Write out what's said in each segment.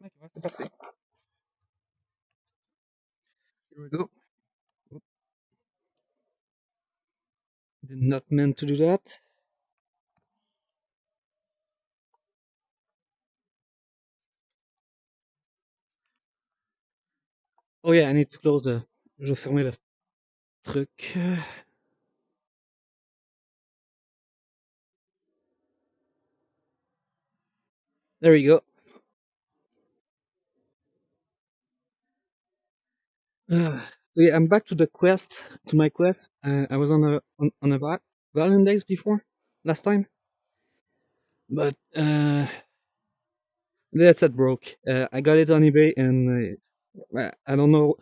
Ok, ouais, c'est parti. Here we go. Did not meant to do that. Oh yeah, I need to close the. Je vais fermer le truc. There you go. So yeah, I'm back to the quest. To my quest. I was on a Valentine's before last time, but that's set broke. I got it on eBay, and I don't know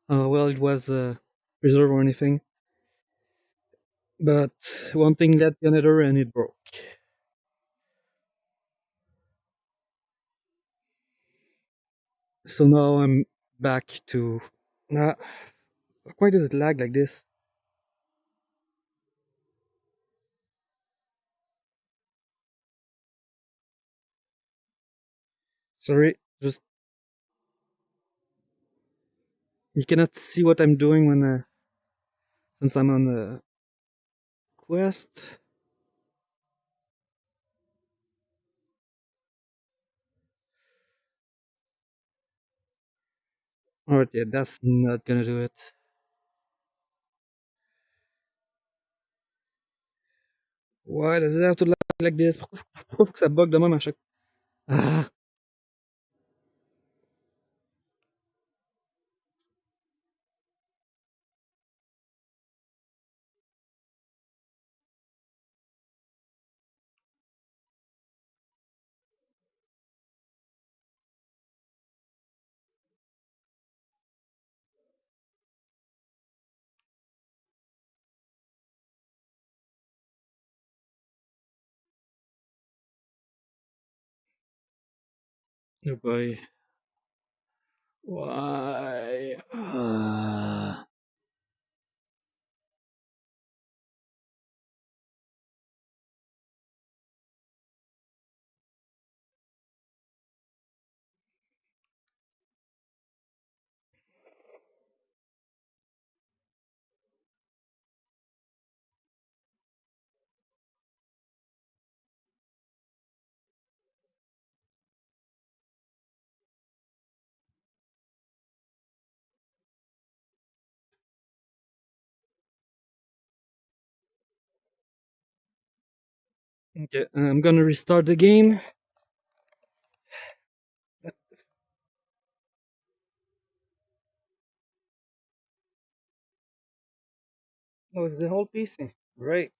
how well it was preserved or anything. But one thing led to another, and it broke. So now I'm back to. Uh, why does it lag like this? Sorry, just you cannot see what I'm doing when since I'm on the quest. Alright, yeah, that's not gonna do it. Why does it have to lag like this? Pourquoi faut que ça bug de même à chaque. Ah, oh boy. Why? Okay, I'm gonna restart the game. Oh, it's the whole PC. Right.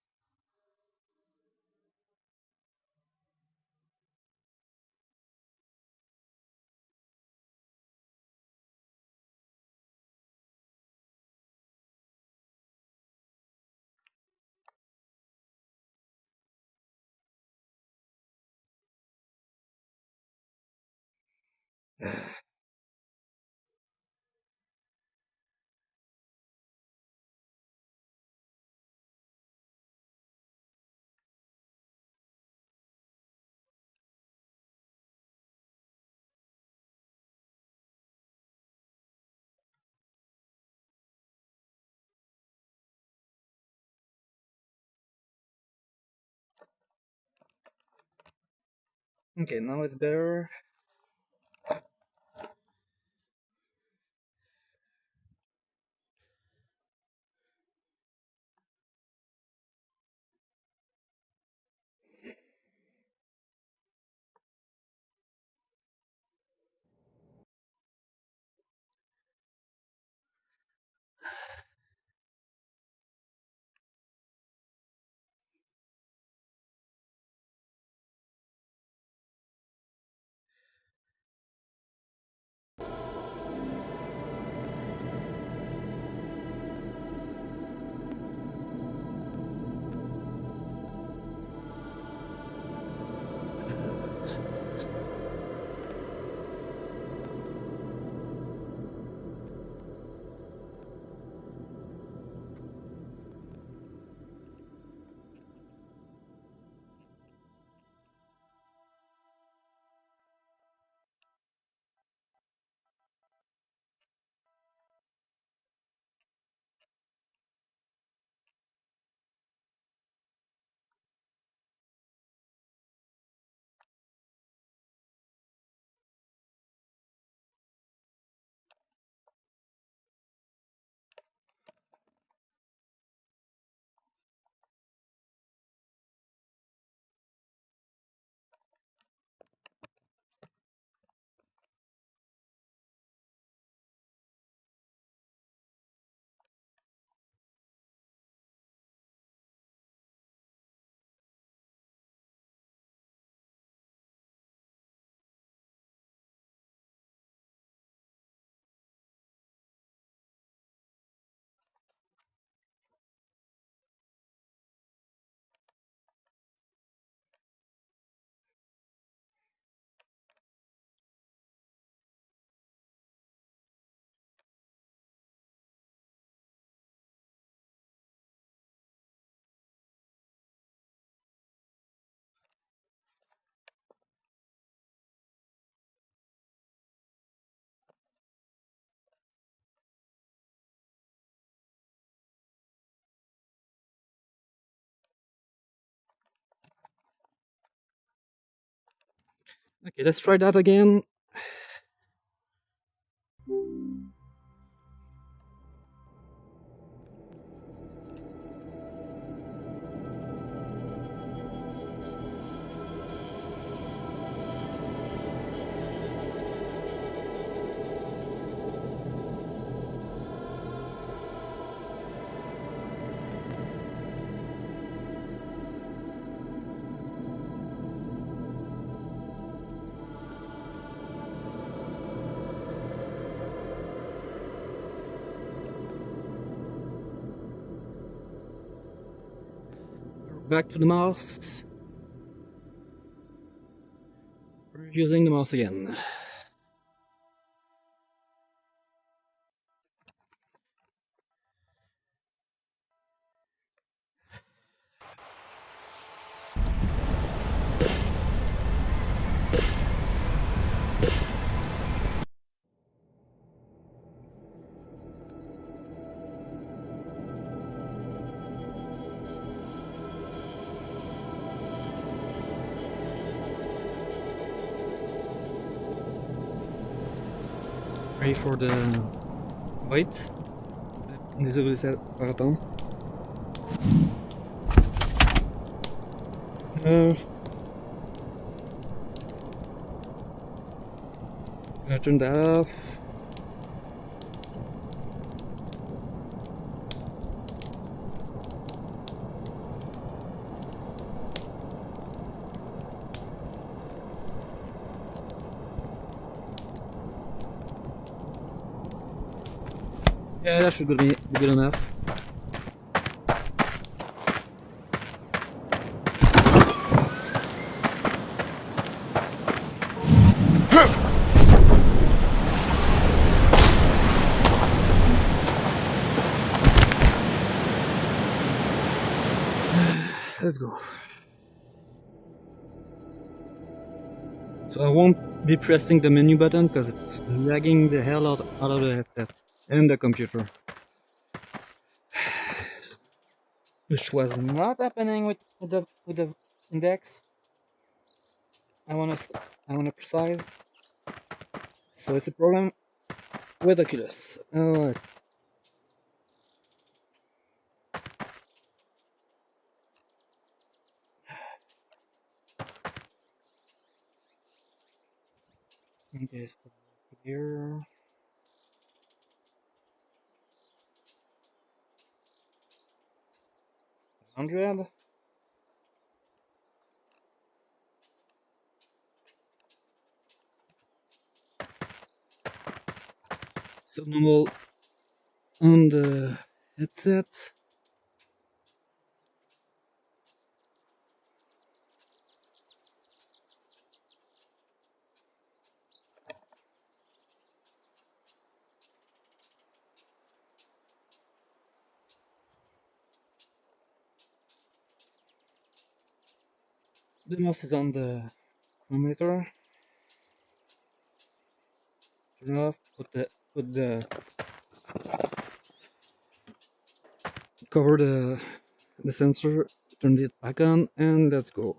Okay, now it's better. Okay, let's try that again. Back to the mouse. We're using the mouse again. Ready for the wait. Désolé, ça va attendre. Gonna turn that off. Yeah, that should be good enough. Let's go. So I won't be pressing the menu button because it's lagging the hell out of the headset and the computer. Which was not happening with the index. I wanna precise. So it's a problem with Oculus. Alright. Okay, stop here. $100. So normal on the headset. The mouse is on the chronometer. Turn off. Put the cover the sensor. Turn it back on, and let's go.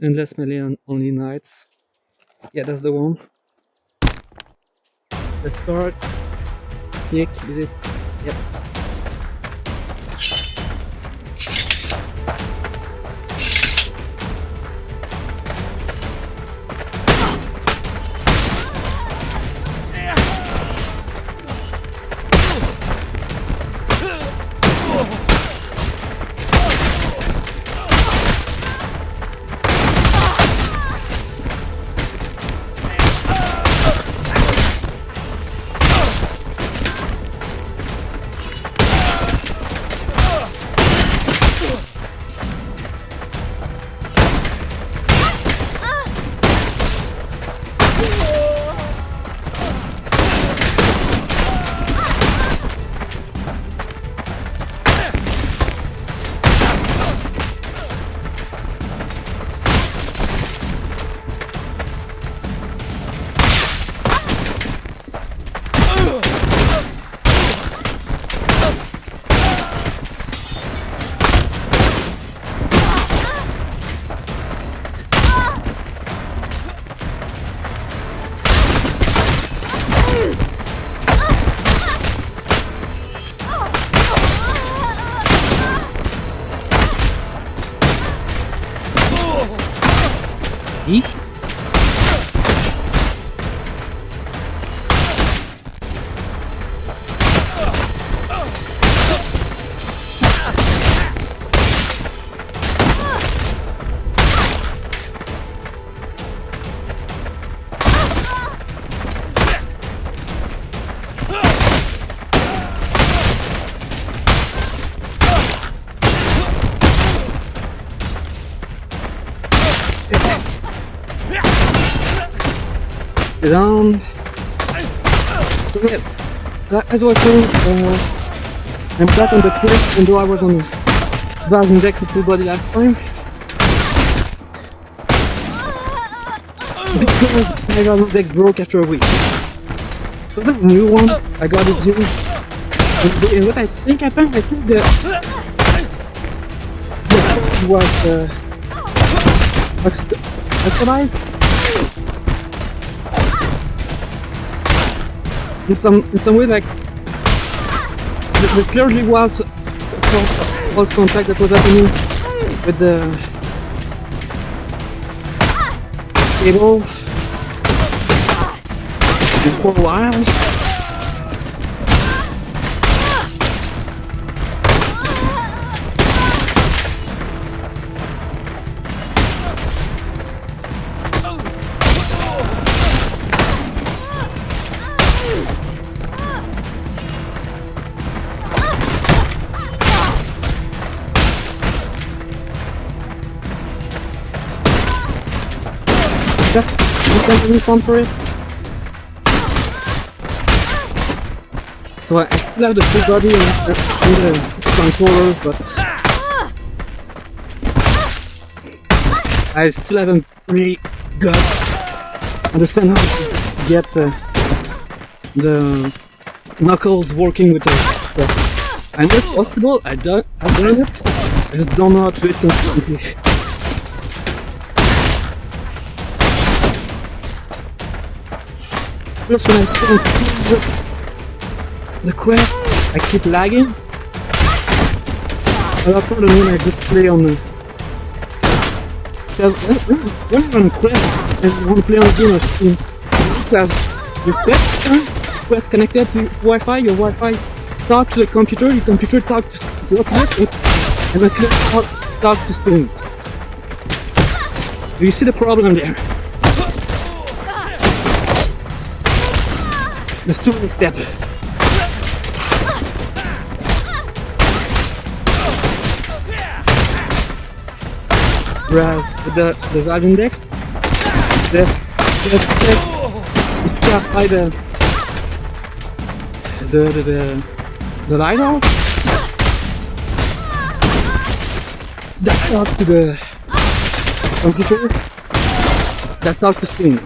Endless melee on only nights. Yeah, that's the one. Let's start. Click, is it? Yep. E. Down. So yeah, as I was saying, I'm back on the quest, even though I was on Valve Index of full body last time. Because my Valve Index broke after a week. So the new one, I got it used. And what I think happened, I think the code was oxidized. In some way, like there clearly was false contact that was happening with the cable for a while. You can for it. So I still have the full body and the controllers, but I still haven't really got understand how to get the knuckles working with the stuff. I know it's possible. I've done it. I just don't know how to do it consistently. Plus when I complete the quest, I keep lagging. A lot more than when I just play on the... Because when you're on quest and you want to play on the game or Steam, you have your quest connected to Wi-Fi, your Wi-Fi talk to the computer, your computer talk to the quest, and the quest talk to Steam. Do you see the problem there? There's too many steps. Whereas with the Valve Index, the step is capped by the lighthouse. That talks to the computer. That talks to Steam.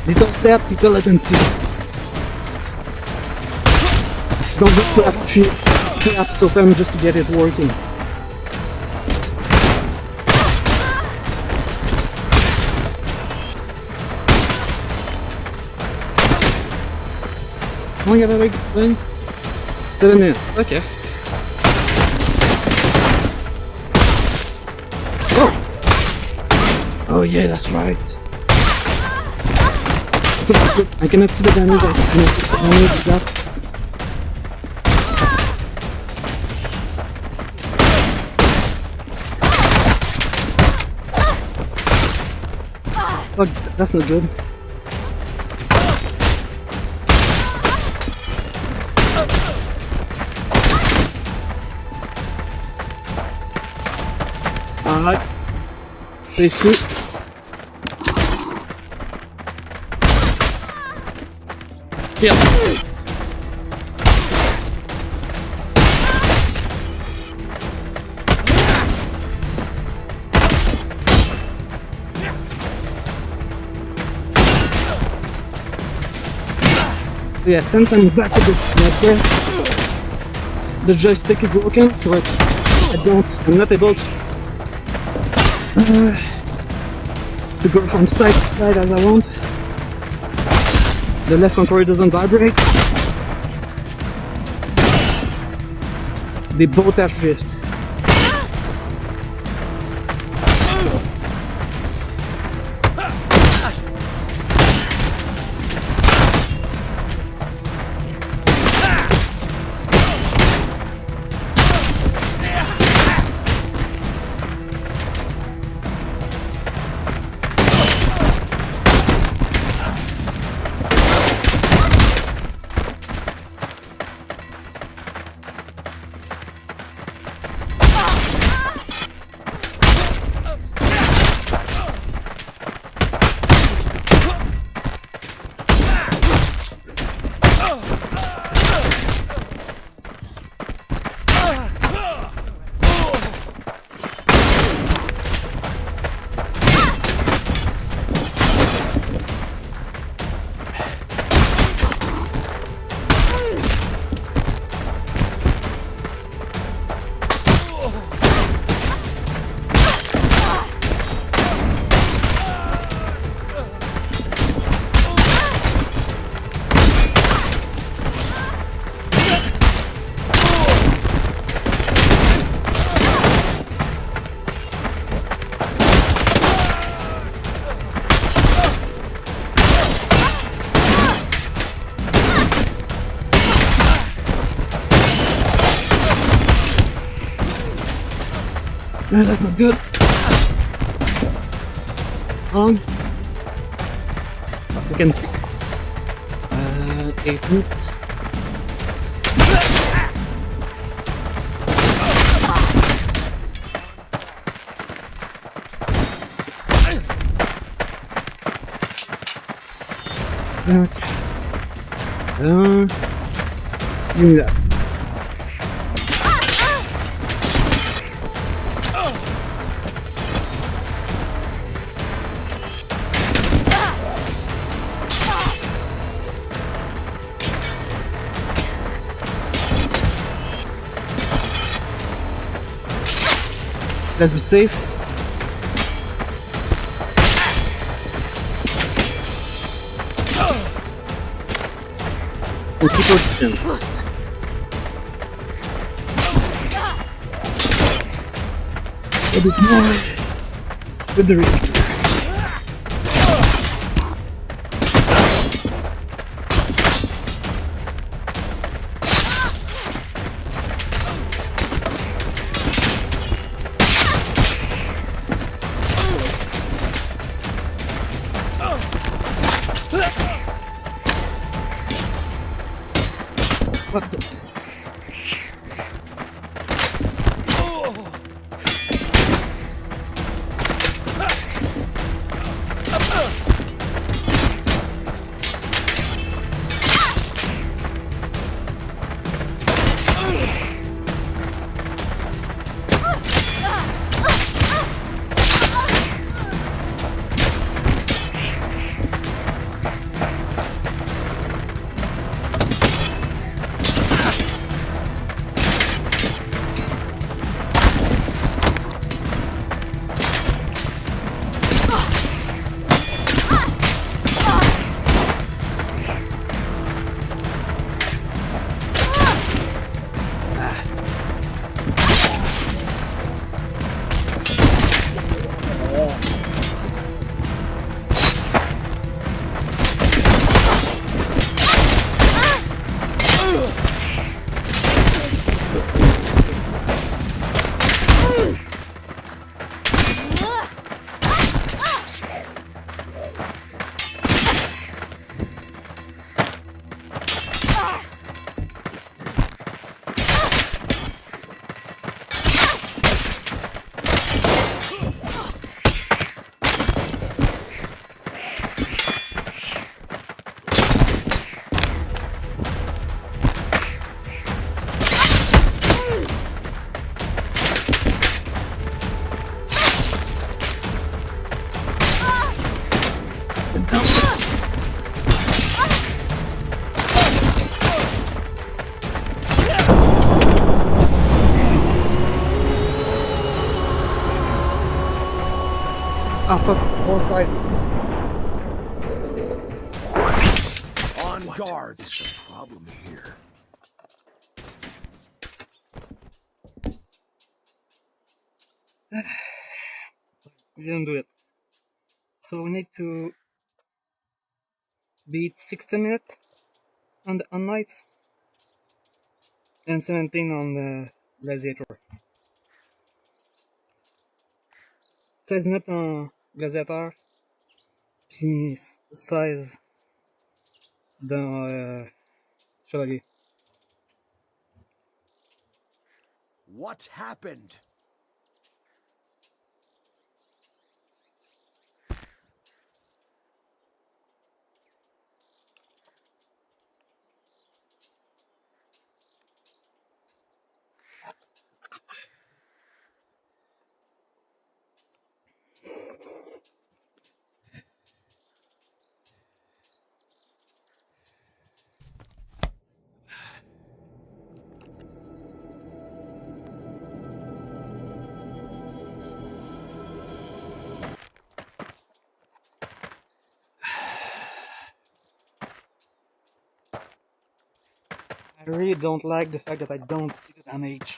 Little step, little latency. Don't just have three apps open just to get it working. How long have I been playing? 7 minutes, okay. Oh yeah, that's right. I cannot see the damage, I cannot see the damage of that. Oh, that's not good. Alright. Stay sweet. Yeah. Yeah, since I'm back to my quest, the joystick is broken, so I'm not able to go from side to side as I want. The left controller doesn't vibrate. They both have drift. No, that's not good. On. We can see. 8 minutes. Okay. Give me that. Let's be safe. We'll keep our distance. A bit more with the risk. What the? Ah, fuck, wrong side. On guard. Is the problem here? We didn't do it. So we need to beat 60 minutes on knights and 17 on the gladiator. 16 minutes en gladiator, puis 16 dans chevalier. What happened? I really don't like the fact that I don't see the damage.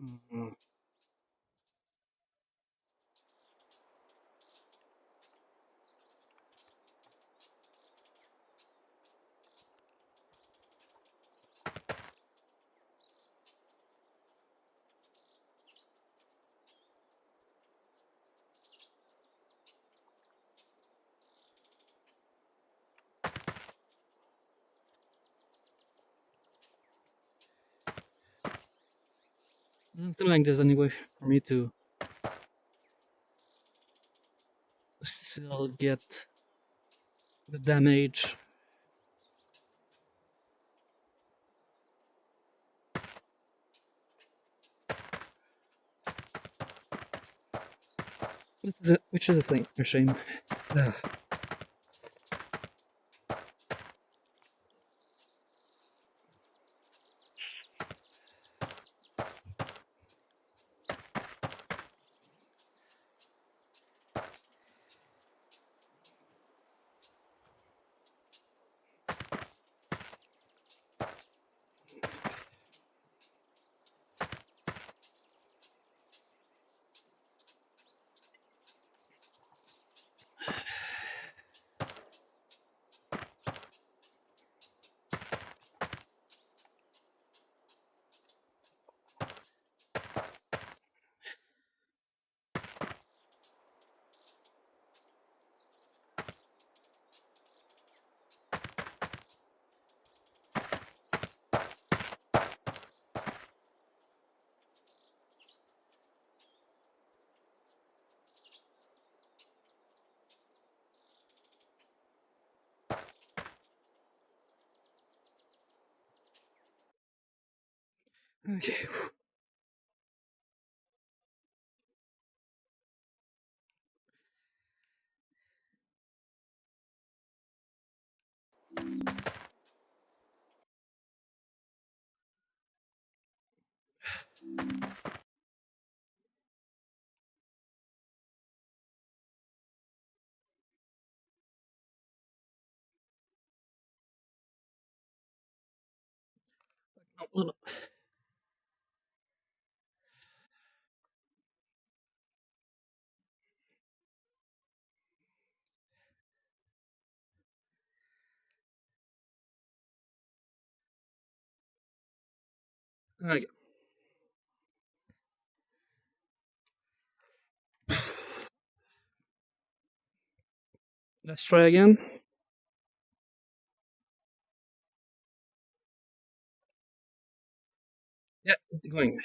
Mm-hmm. Something like this anyway, for me to still get the damage. Which is a thing, a shame. Ugh. Okay. No, no, no. Okay. Let's try again. Yeah, it's going.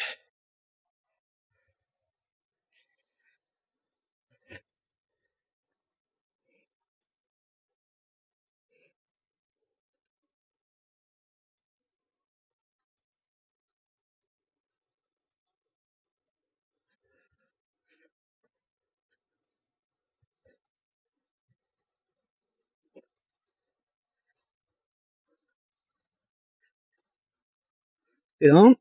Sit down.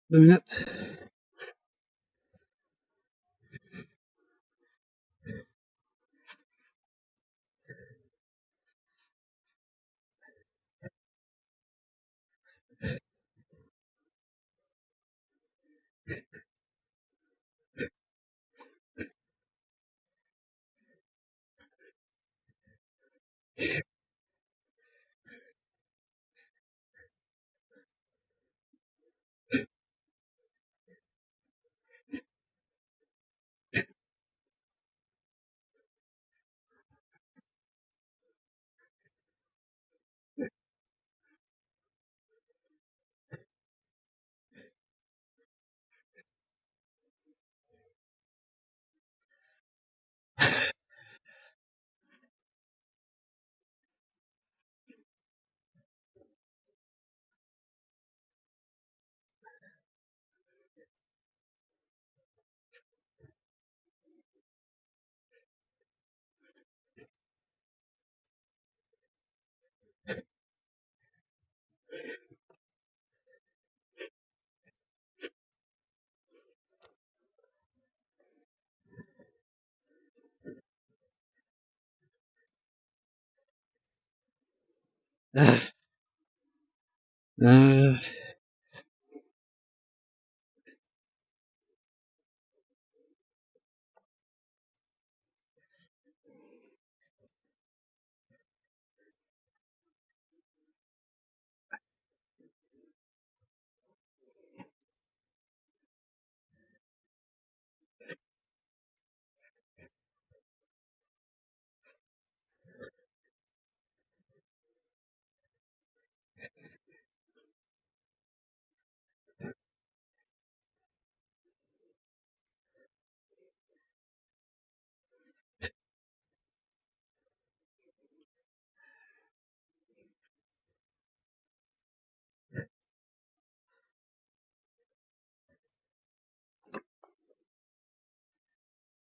Doing it.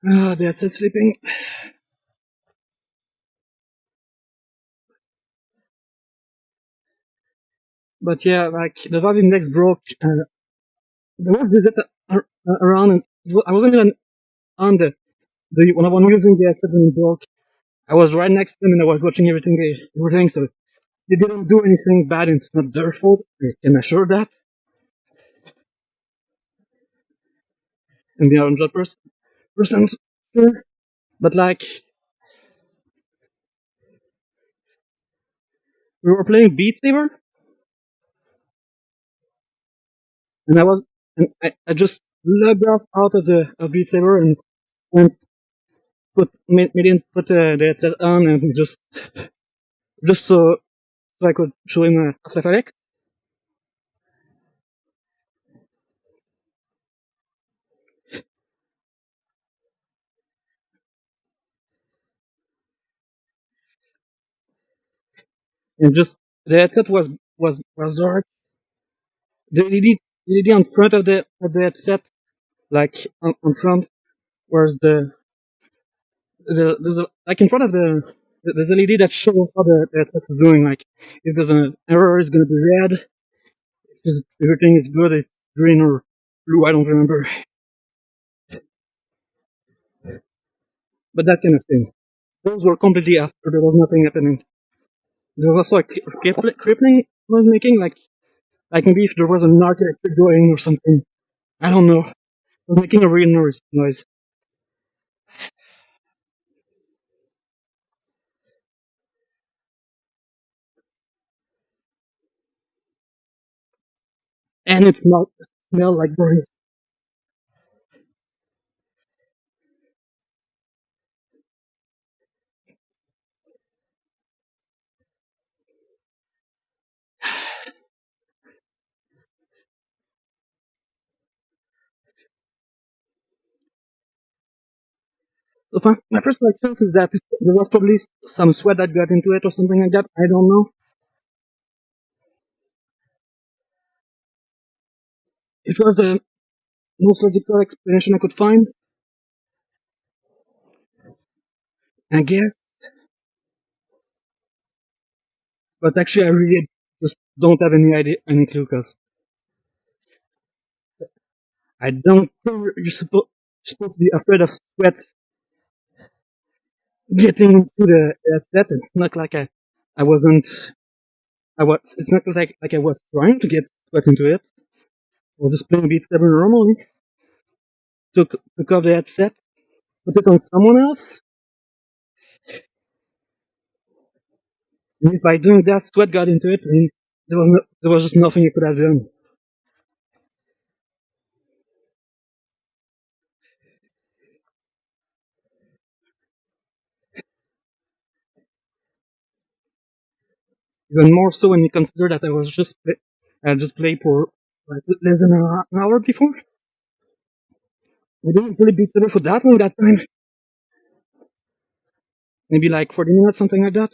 Uh, that's it, sleeping. But yeah, like the Vibe Index broke. There was this around, and I wasn't even on the when I'm using the asset when it broke. I was right next to them and I was watching everything they were doing, so they didn't do anything bad and it's not their fault. I can assure that. And the 100% sure. But like, we were playing Beat Saber, and I just logged off out of the of Beat Saber and went made him put the headset on and just so I could show him After Effects. And just the headset was dark. The LED on front of the headset, like on front, whereas there's like in front of there's a LED that shows how the headset is doing. Like if there's an error, it's gonna be red. If everything is good, it's green or blue. I don't remember, but that kind of thing. Those were completely after. There was nothing happening. There was also a crippling noise making, like maybe if there was an architecture going or something. I don't know. It was making a real noise. And it smelled like burning. So my first reaction is that there was probably some sweat that got into it or something like that. I don't know. It was the most logical explanation I could find, I guess. But actually, I really just don't have any idea, any clue, because I don't think supposed to be afraid of sweat getting into the headset. It's not like I wasn't. I was. It's not like I was trying to get sweat into it. I was just playing Beat Saber normally. Took off the headset, put it on someone else, and if by doing that, sweat got into it, and there was just nothing you could have done. Even more so when you consider that I just played for like less than an hour before. I didn't really Beat Saber for that long that time. Maybe like 40 minutes, something like that.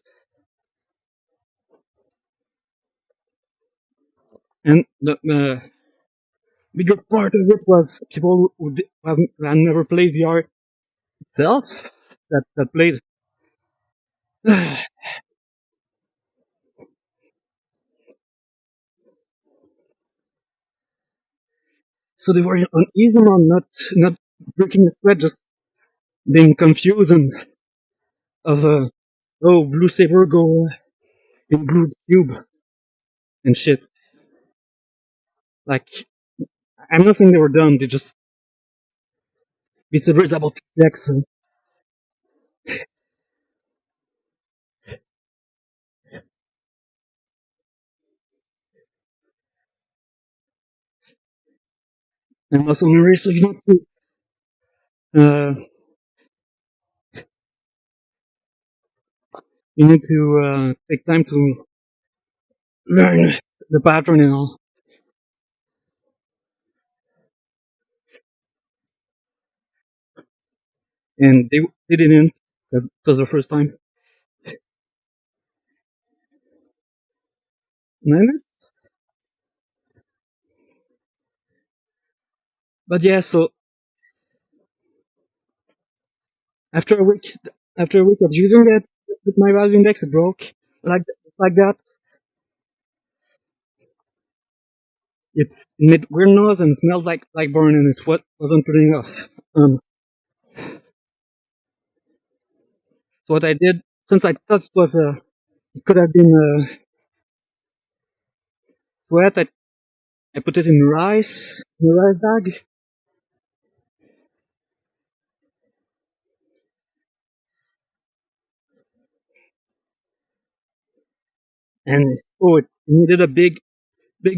And the bigger part of it was people who have never played VR itself that played. So they were uneasy on not breaking a sweat, just being confused and of oh, blue saber go in blue cube and shit. Like I'm not saying they were dumb. They just Beat Saber is about flex and muscle memory. So uh, you need to take time to learn the pattern and all. And they didn't because it was the first time. And but yeah, so after a week after a week of using that with my valve index, it broke like that. It made weird noise and smelled like burn, and it wasn't turning off. So what I did since I thought it was it could have been foit, I put it in a rice bag. And oh, it needed a big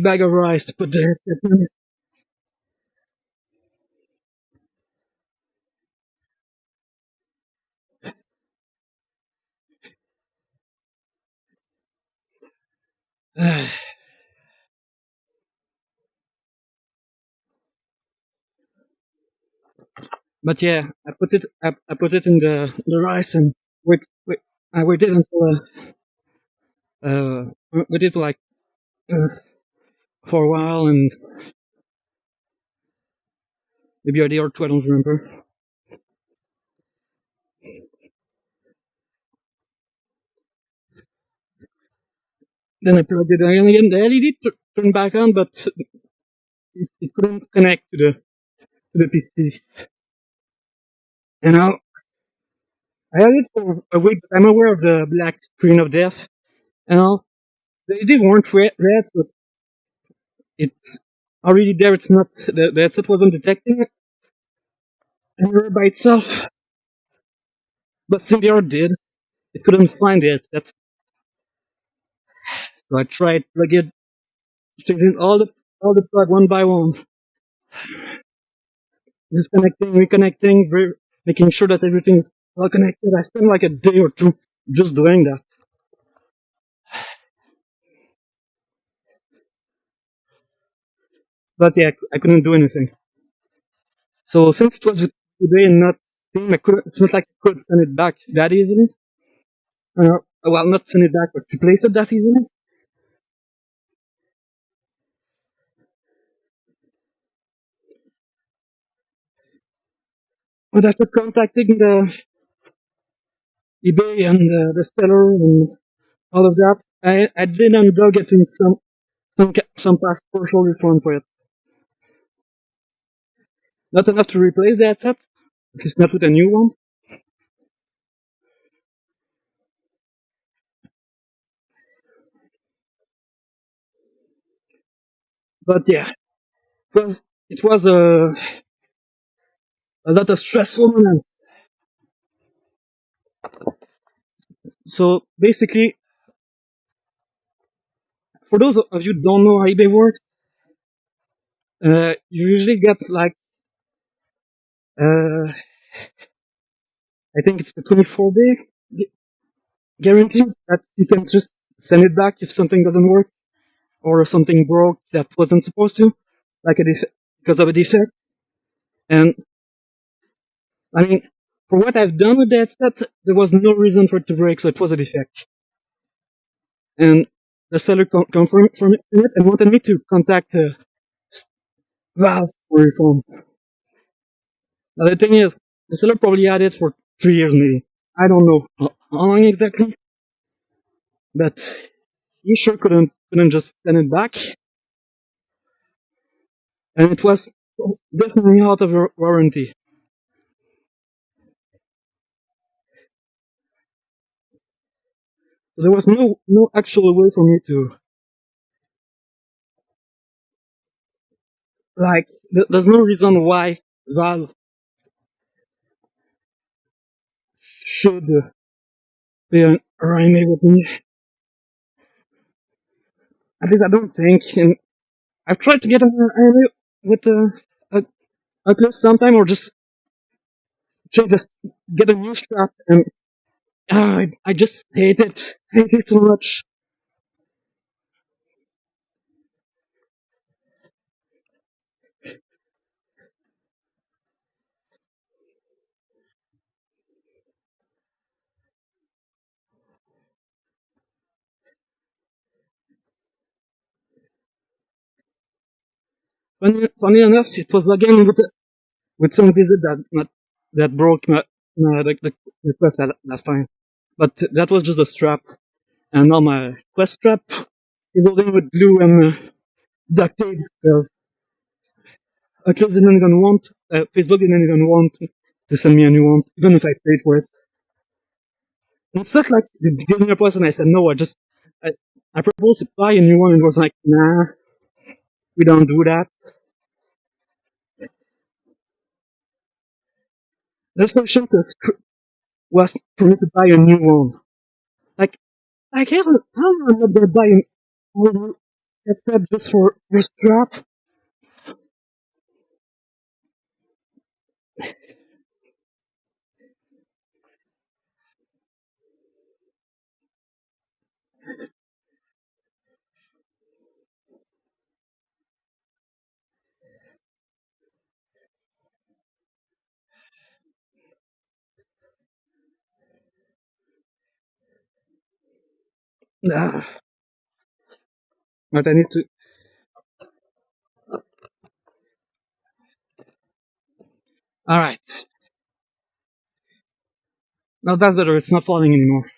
bag of rice to put the headset in. But yeah, I put it in the rice and wait I waited until waited like uh, for a while, and maybe a day or two, I don't remember. Then I plugged it in again. The LED turned back on, but it couldn't connect to the PC. And now I had it for a week, but I'm aware of the black screen of death. And all the LED weren't red, but it's already there. It's not the headset wasn't detecting it anywhere by itself, but SimVR did. It couldn't find the headset, so I tried plug it, changing all the plug one by one, disconnecting, reconnecting, making sure that everything's all connected. I spent like a day or two just doing that. But yeah, I couldn't do anything. So since it was with eBay and not Steam, it's not like I could send it back that easily. Well, not send it back, but replace it that easily. But after contacting the eBay and the seller and all of that, I did end up getting some partial refund for it. Not enough to replace the headset, at least not with a new one. But yeah, it was a lot of stressful moments. So basically, for those of you who don't know how eBay works, you usually get like uh, I think it's the 24-day guarantee that you can just send it back if something doesn't work or something broke that wasn't supposed to, like a because of a defect. And I mean, for what I've done with that set, there was no reason for it to break, so it was a defect. And the seller confirmed it and wanted me to contact Valve for refund. Now the thing is, the seller probably had it for 3 years maybe. I don't know how long exactly, but he sure couldn't just send it back. And it was definitely out of warranty. So there was no actual way for me to like. There's no reason why Valve should be an RMA with me. At least I don't think. And I've tried to get an RMA with a Oculus sometime, or just get a new strap, and I just hate it so much. Funny enough, it was again with some visit that broke the Quest last time. But that was just a strap, and now my Quest strap is holding with glue and duct tape because Oculus didn't even want, Facebook didn't even want to send me a new one, even if I paid for it. instead like giving a price, and I said no. I proposed to buy a new one, and it was like, nah, we don't do that. The solution was for me to buy a new one. Like, I can't. I'm not gonna buy an old headset just for strap. Nah, but I need to. All right, now that's better. It's not falling anymore.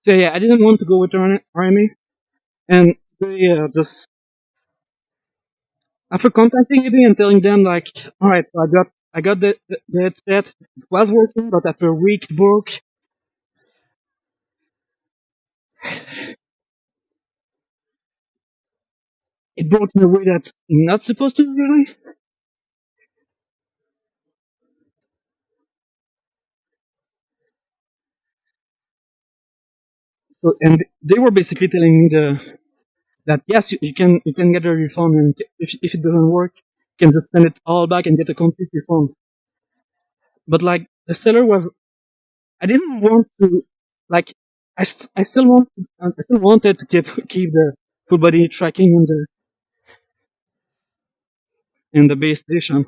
So yeah, I didn't want to go with the army, and they just after contacting me and telling them like, all right, so I got the headset. It was working, but after a week it broke. It broke in a way that's not supposed to really. So and they were basically telling me that yes, you can get a refund, and if it doesn't work, you can just send it all back and get a complete refund. But like the seller was, I didn't want to like I still I still wanted to keep the full body tracking in the base station.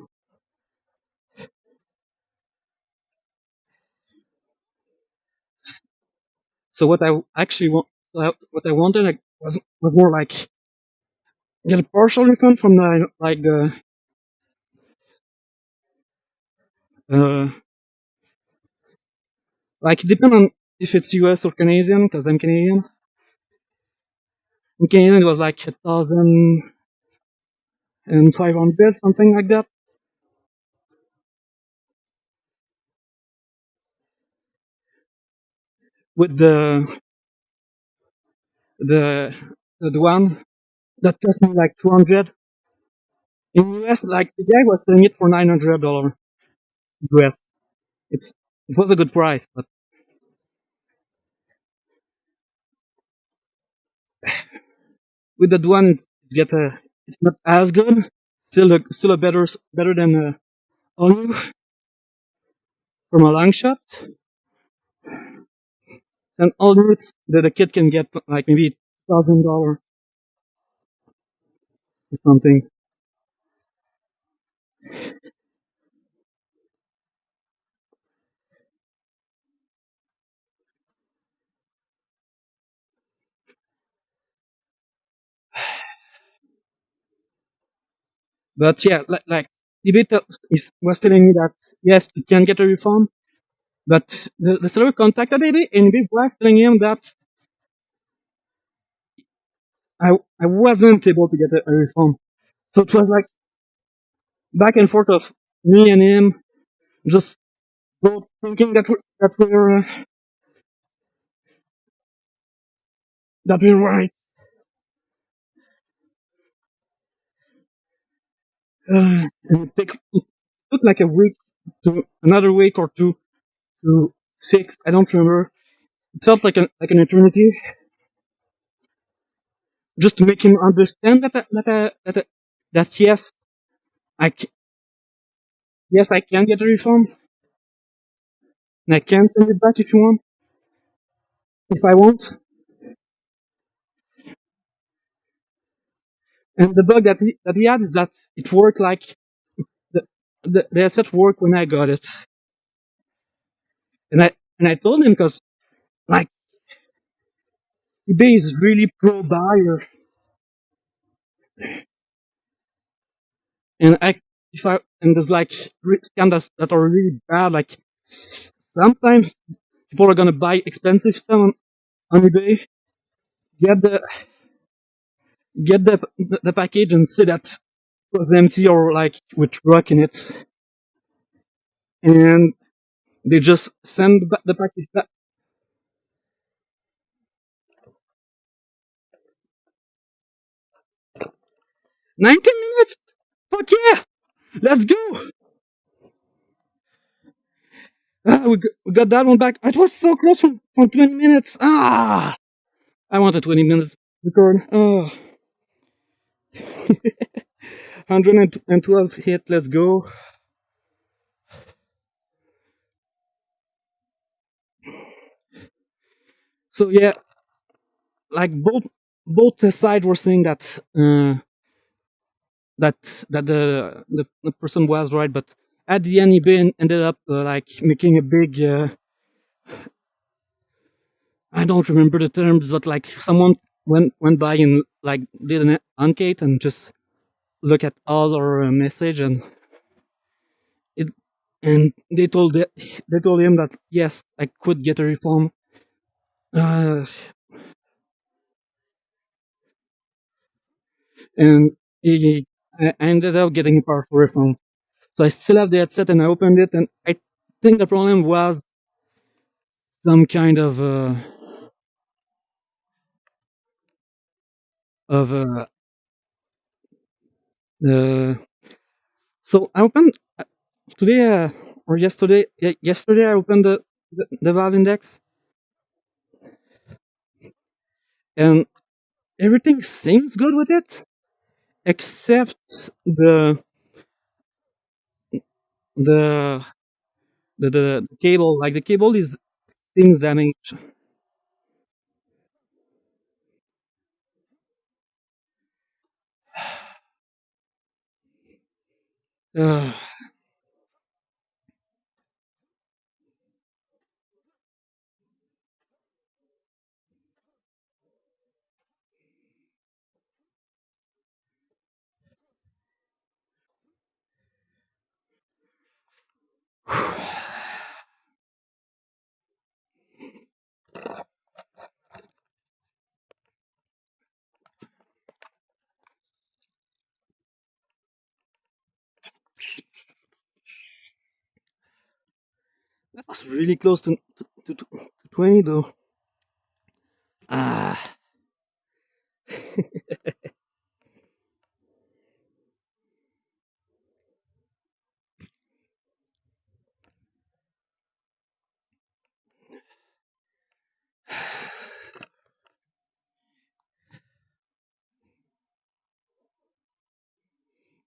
So what I actually what I wanted like, was more like get a partial refund from the like the uh like depend on if it's US or Canadian, because I'm Canadian. In Canadian it was like 1,500, something like that. With the the one that cost me like 200 in US. Like the guy was selling it for $900 US. It was a good price, but with that one, it's not as good. Still a better than Olive from a long shot. And Olive, the kid can get like maybe $1,000 or something. But yeah, like eBay was telling me that yes, you can get a refund, but the seller contacted eBay, and eBay was telling him that I wasn't able to get a refund. So it was like back and forth of me and him, just both thinking that we're right. And it took like a week to another week or two to fix. I don't remember. It felt like an eternity just to make him understand that yes, I c- yes I can get a refund and I can send it back if you want, if I want. And the bug that he had is that it worked like the the headset worked when I got it, and I told him because like eBay is really pro buyer, and I if I and there's like scams that are really bad. Like sometimes people are gonna buy expensive stuff on eBay, get the get the package and say that was empty or like with rock in it, and they just send the package back. 19 minutes. Fuck yeah, let's go. We got that one back. It was so close from 20 minutes. I wanted 20 minutes record. 112 hit. Let's go. So yeah, like both the sides were saying that that the person was right, but at the end he ended up like making a big I don't remember the terms, but like someone went by and like did an ankate and just look at all our message, and it and they told him that yes, I could get a refund. uh, and I ended up getting a partial refund. So I still have the headset, and I opened it, and I think the problem was some kind of uh, so I opened today or yesterday. Yesterday I opened the Valve Index, and everything seems good with it, except the the the cable. Like the cable is seems damaged. Uh, that was really close to 20 though. Ah,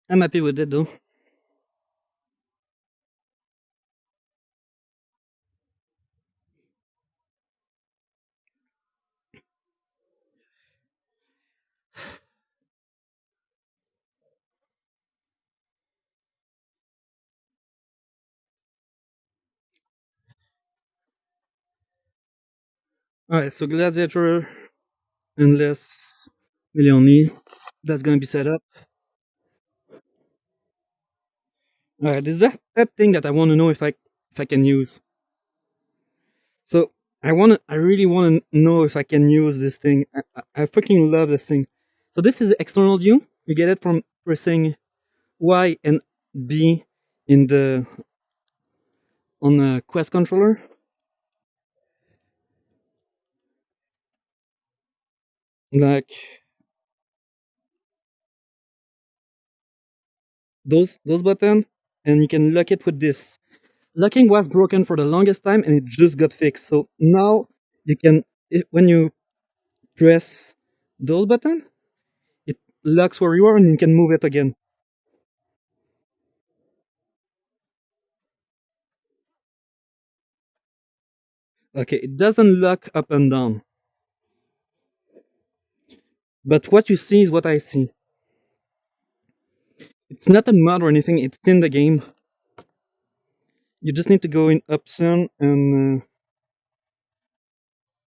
I'm happy with it though. Alright, so gladiator unless Millioni, that's gonna be set up. Alright, is that thing that I want to know if I can use. So I really wanna know if I can use this thing. I fucking love this thing. So this is the external view. You get it from pressing Y and B in the on the Quest controller. Like those buttons, and you can lock it with this. Locking was broken for the longest time, and it just got fixed. So now you can, when you press those button, it locks where you are, and you can move it again. Okay, it doesn't lock up and down, but what you see is what I see. It's not a mod or anything. It's in the game. You just need to go in option and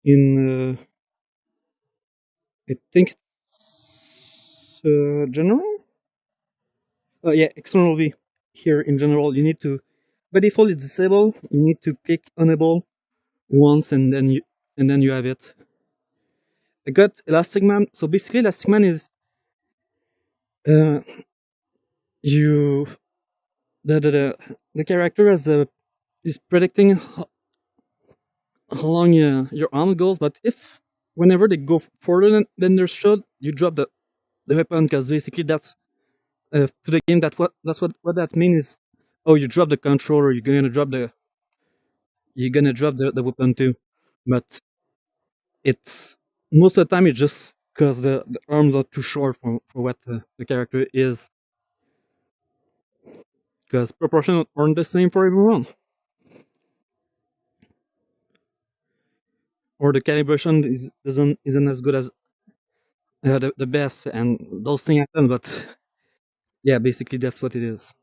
in I think it's general. Oh yeah, external V. Here in general, you need to, by default it's disabled. You need to click enable once, and then you have it. I got Elastic Man. So basically, Elastic Man is uh, you the character is predicting how long your arm goes, but if whenever they go further than their shot, you drop the weapon because basically that's to the game what that means is, oh, you drop the controller, you're gonna drop the weapon too, but it's most of the time it's just because the arms are too short for what the character is, because proportions aren't the same for everyone, or the calibration isn't as good as the best, and those things happen. But yeah, basically that's what it is.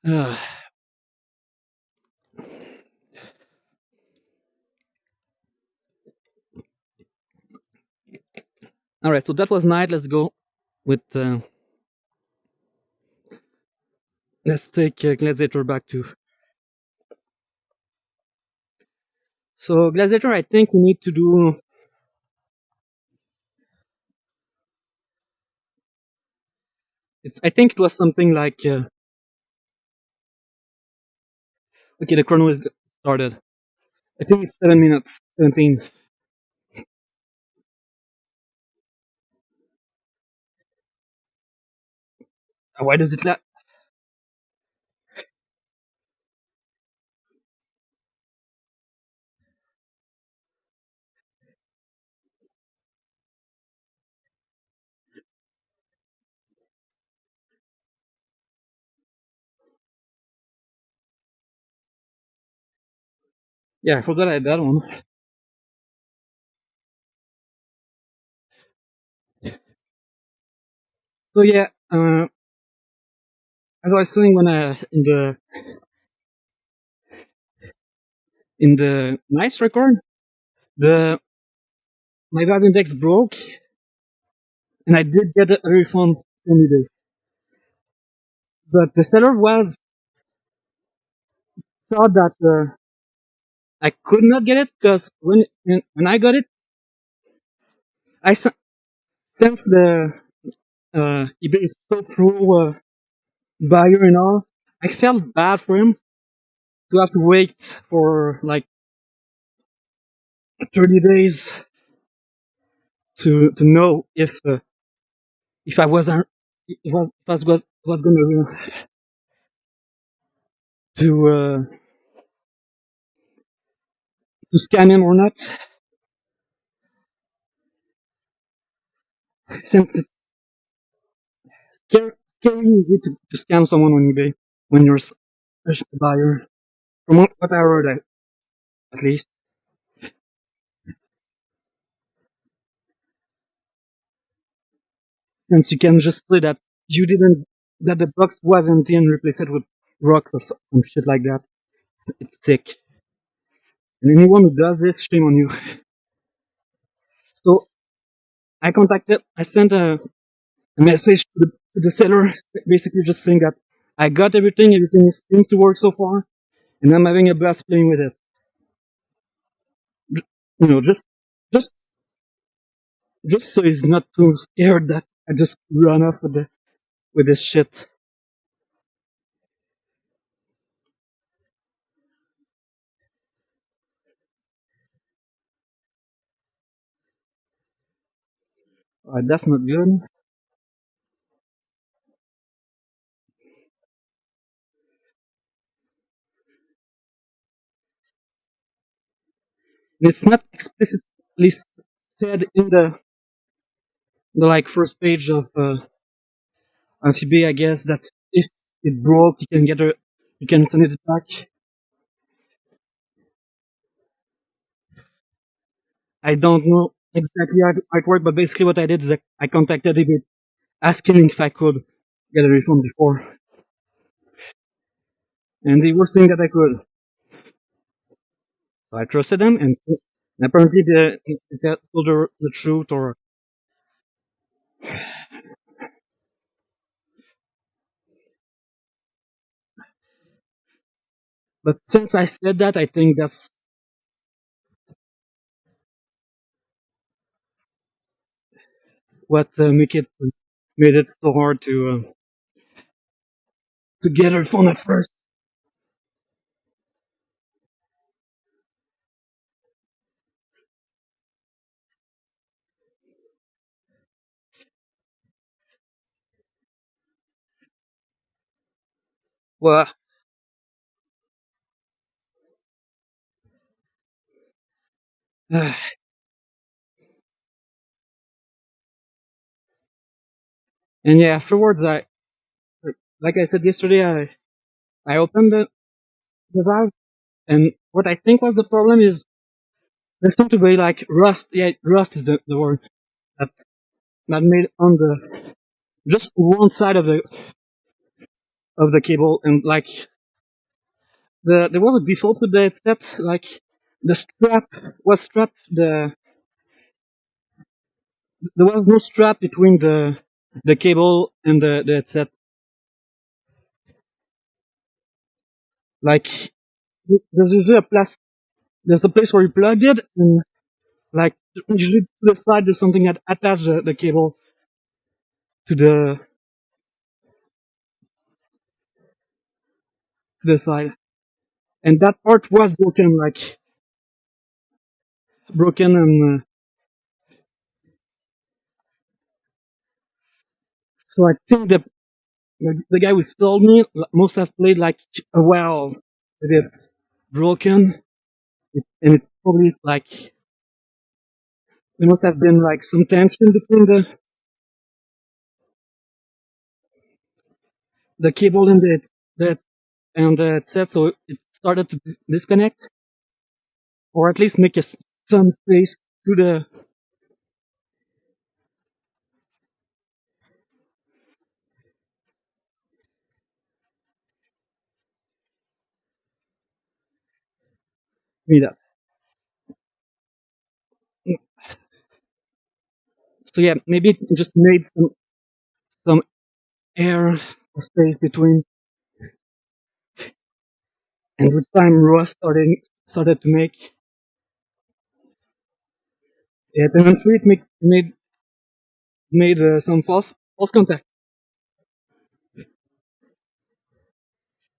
Uh, all right, so that was night. Let's go with let's take Gladiator back to. So Gladiator, I think we need to do. I think it was something like. Okay, the chrono is started. I think it's 7 minutes, 17. Why does it? Yeah, I forgot I had that one. So yeah, as I was saying when in the nice record, the my valve index broke, and I did get a refund from eBay. But the seller was thought that I could not get it because when I got it, I since the eBay is so pro buyer and all, I felt bad for him to have to wait for like 30 days to know if I wasn't if I was gonna to scan him or not. Since it's scary easy to scam someone on eBay when you're a buyer. From what I heard, at least, since you can just say that you didn't that the box was empty and replace it with rocks or some shit like that. It's sick. And anyone who does this, shame on you. So I sent a message to the seller, basically just saying that I got everything seems to work so far, and I'm having a blast playing with it. You know, just just so he's not too scared that I just run off with this shit. That's not good. It's not explicitly said in the like first page of eBay, I guess, that if it broke, you can send it back. I don't know exactly how it worked, but basically what I did is I contacted eBay asking if I could get a refund before, and they were saying that I could. So I trusted them, and apparently they told the truth. Or but since I said that, I think what made it so hard to get her phone at first. Well, and yeah, afterwards, like I said yesterday, I opened the valve, and what I think was the problem is there seemed to be like rust. Yeah, rust is the word that that made on the just one side of the cable, and like there was a default with the headset, like the strap was strapped. There was no strap between the cable and the headset. Like there's usually there's a place where you plug it, and like usually to the side there's something that attaches the cable to the side, and that part was broken, like broken, and so I think the guy who sold me must have played like a well with it broken, and it probably like there must have been like some tension between the cable and the and the headset, so it started to disconnect, or at least make some space to the meetup. So yeah, maybe it just made some air or space between, and with time Rust started to make it, and eventually it made some false contact.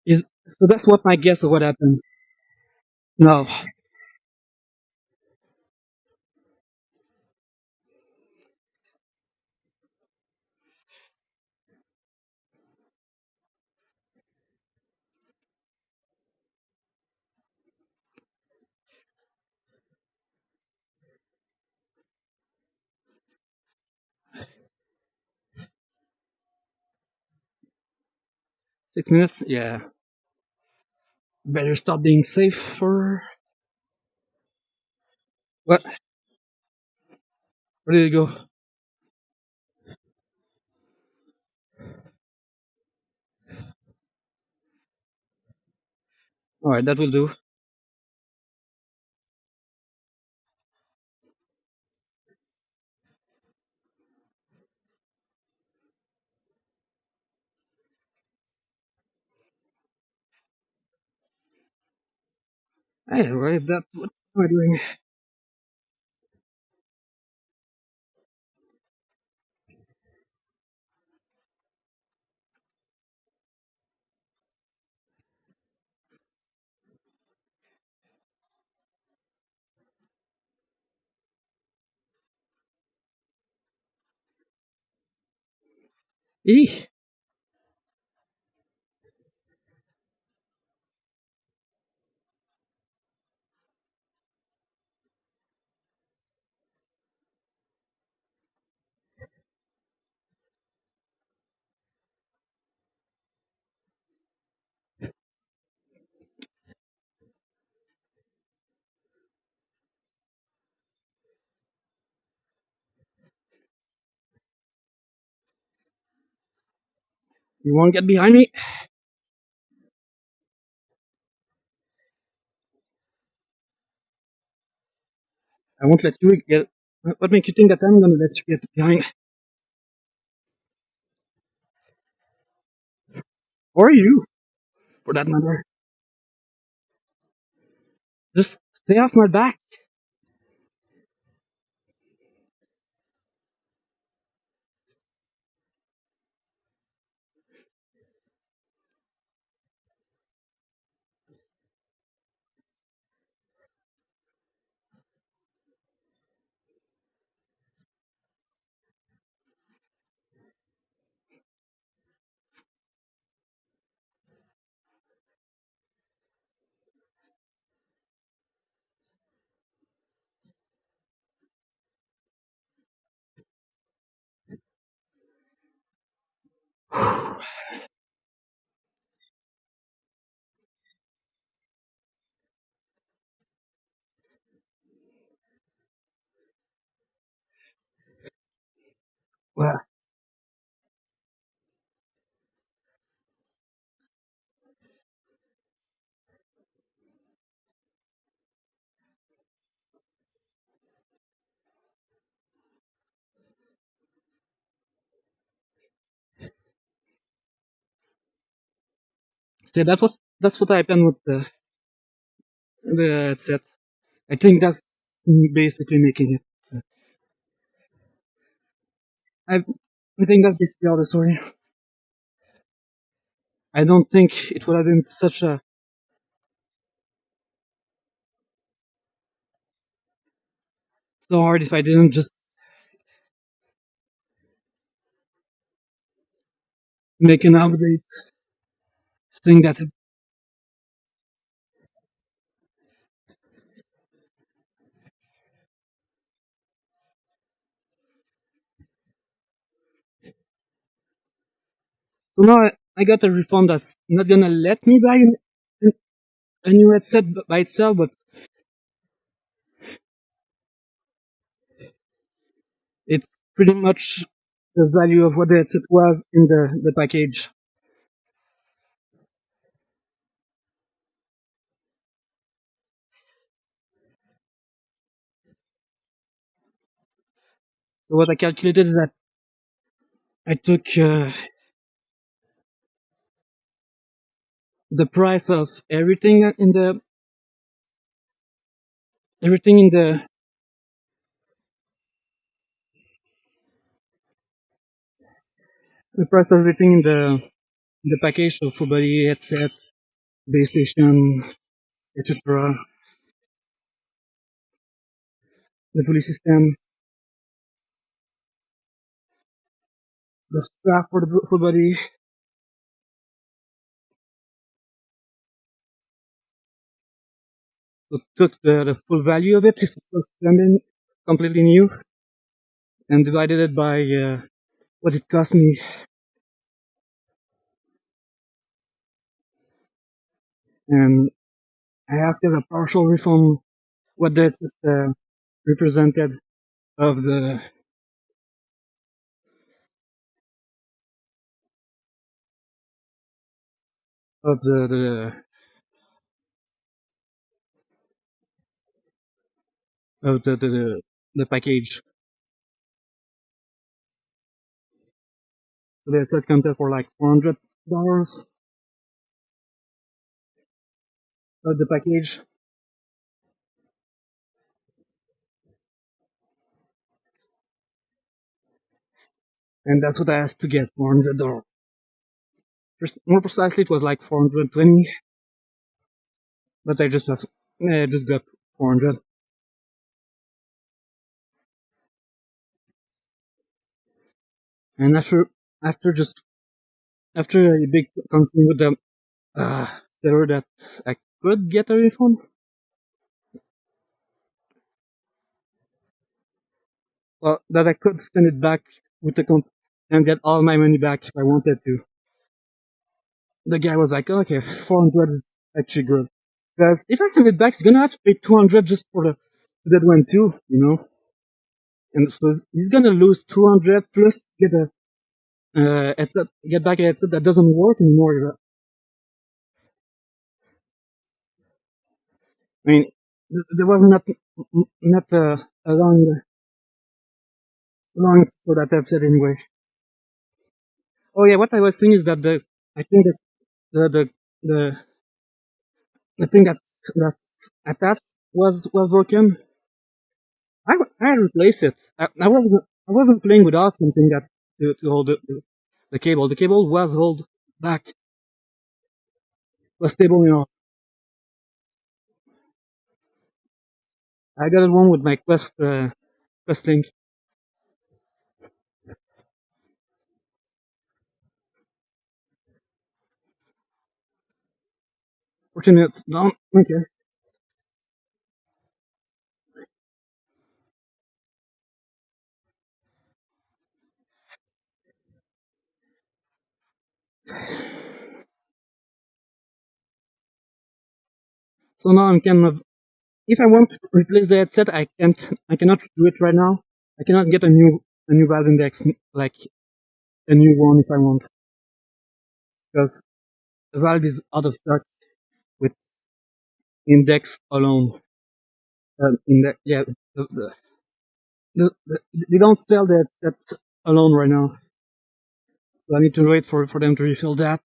Is so that's what my guess of what happened. No, 6 minutes. Yeah, better stop being safe for what? Where did it go? All right, that will do. Anyway, that what am I doing? Eeh, you won't get behind me. I won't let you get. What makes you think that I'm gonna let you get behind? Or you, for that matter. Just stay off my back. Well, so that's what happened with the set. I think that's basically making it. I I think that's basically all the story. I don't think it would have been such a so hard if I didn't just make an update saying that. So now I got a refund that's not gonna let me buy a new headset by itself, but it's pretty much the value of what the headset was in the package. So what I calculated is that I took the price of everything in the price of everything in the package, so full body headset, base station, etc. The police system, the strap for the full body, so took the full value of it if it was completely new and divided it by what it cost me, and I asked as a partial refund what that represented of the of the package. So the headset counted for like $400 of the package, and that's what I asked to get $400. More precisely, it was like 420, but I just got 400. And after a big conversation with the seller that I could get a refund, well, that I could send it back with the and get all my money back if I wanted to. The guy was like, okay, 400 is actually good. Because if I send it back, he's gonna have to pay 200 just for that one too, you know? And so he's gonna lose 200 plus get back a headset that doesn't work anymore. I mean, there was not a long for that headset anyway. Oh yeah, what I was saying is that I think that the the the thing that attached was broken. I replaced it. I wasn't playing without something that to hold the cable. The cable was held back, was stable enough. I got it one with my Quest link. 14 minutes. No, okay. So now I'm kind of. If I want to replace the headset, I can't. I cannot do it right now. I cannot get a new a new valve index, like a new one if I want, because the valve is out of stock with index alone. Yeah, they don't sell that alone right now. So I need to wait for them to refill that.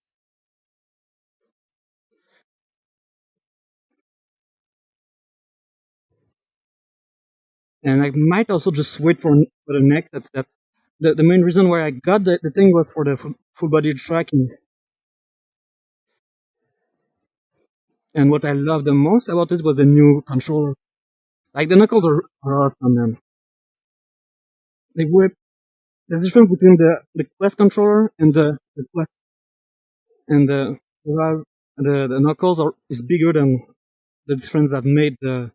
And I might also just wait for the next step. The main reason why I got the thing was for the full body tracking. And what I loved the most about it was the new controller. Like the knuckles are awesome, man. They were the difference between the Quest controller and the Quest and the knuckles is bigger than the difference that made the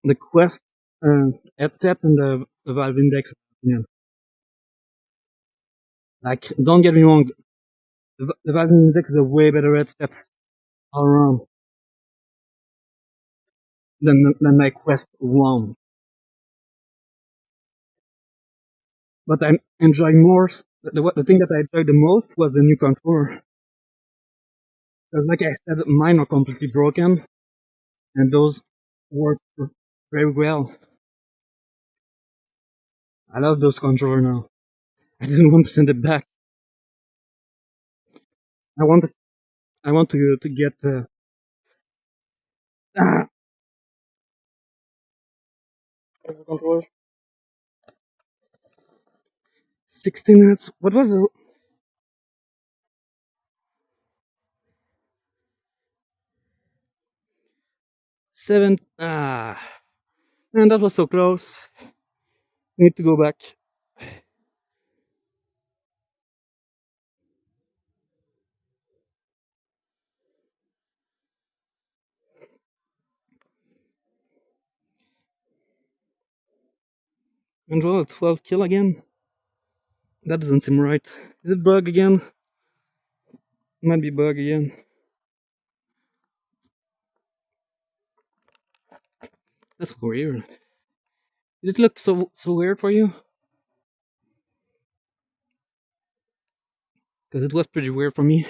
the Quest headset and the Valve Index. Yeah. Like, don't get me wrong, the Valve Index is a way better headset all around than my Quest One. But I'm enjoying more. The thing that I enjoyed the most was the new controller. Because, like I said, mine are completely broken, and those work very well. I love those controllers now. I didn't want to send it back. I want to, I want to get ah, where's the controller? 16 minutes. What was it? 7. Man, that was so close. Need to go back. And draw a 12 kill again. That doesn't seem right. Is it bug again? Might be bug again. That's weird. Did it look so weird for you? Because it was pretty weird for me.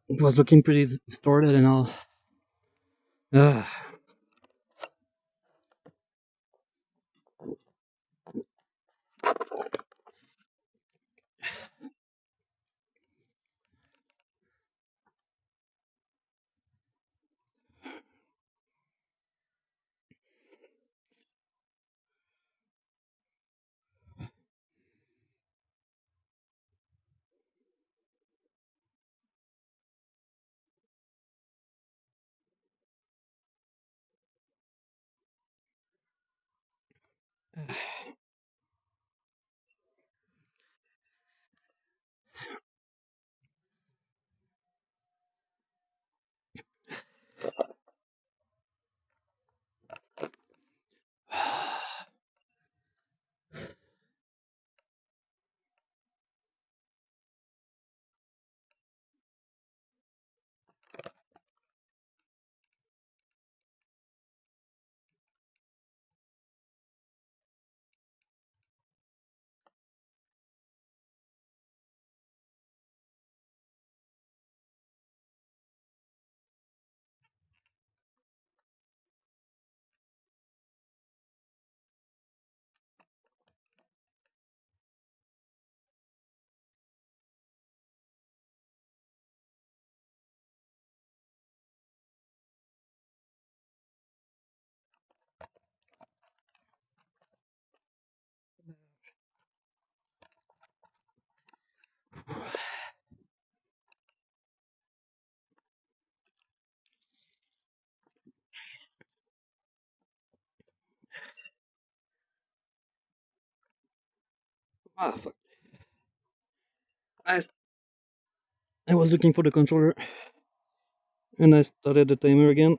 It was looking pretty distorted and all. Ah. Fuck. I, I was looking for the controller and I started the timer again.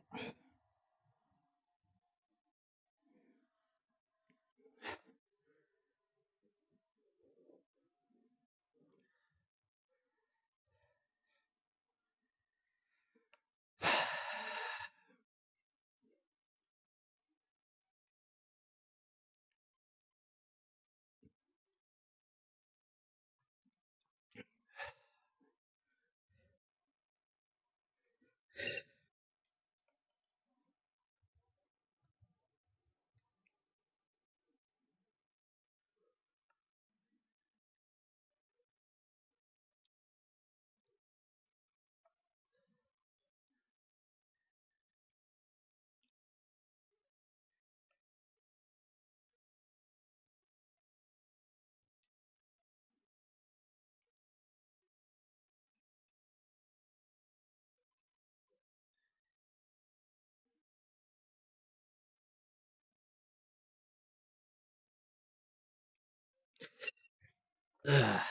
Ah.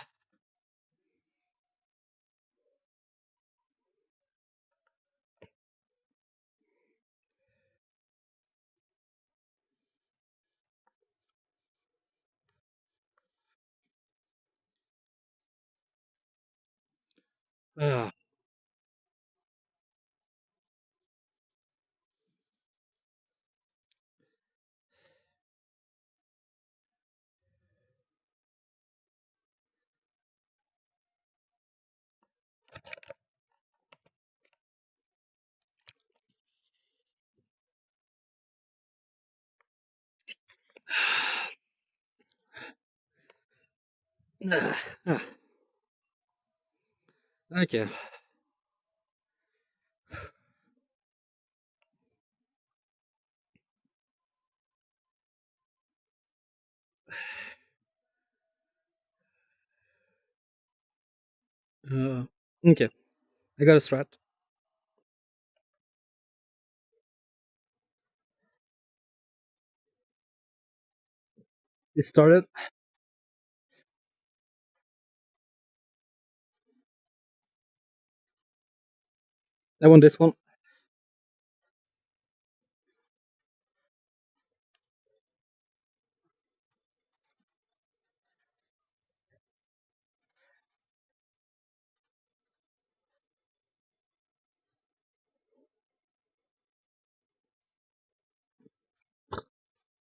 Ah. Okay. Okay. I got a strat. It started. I won this one.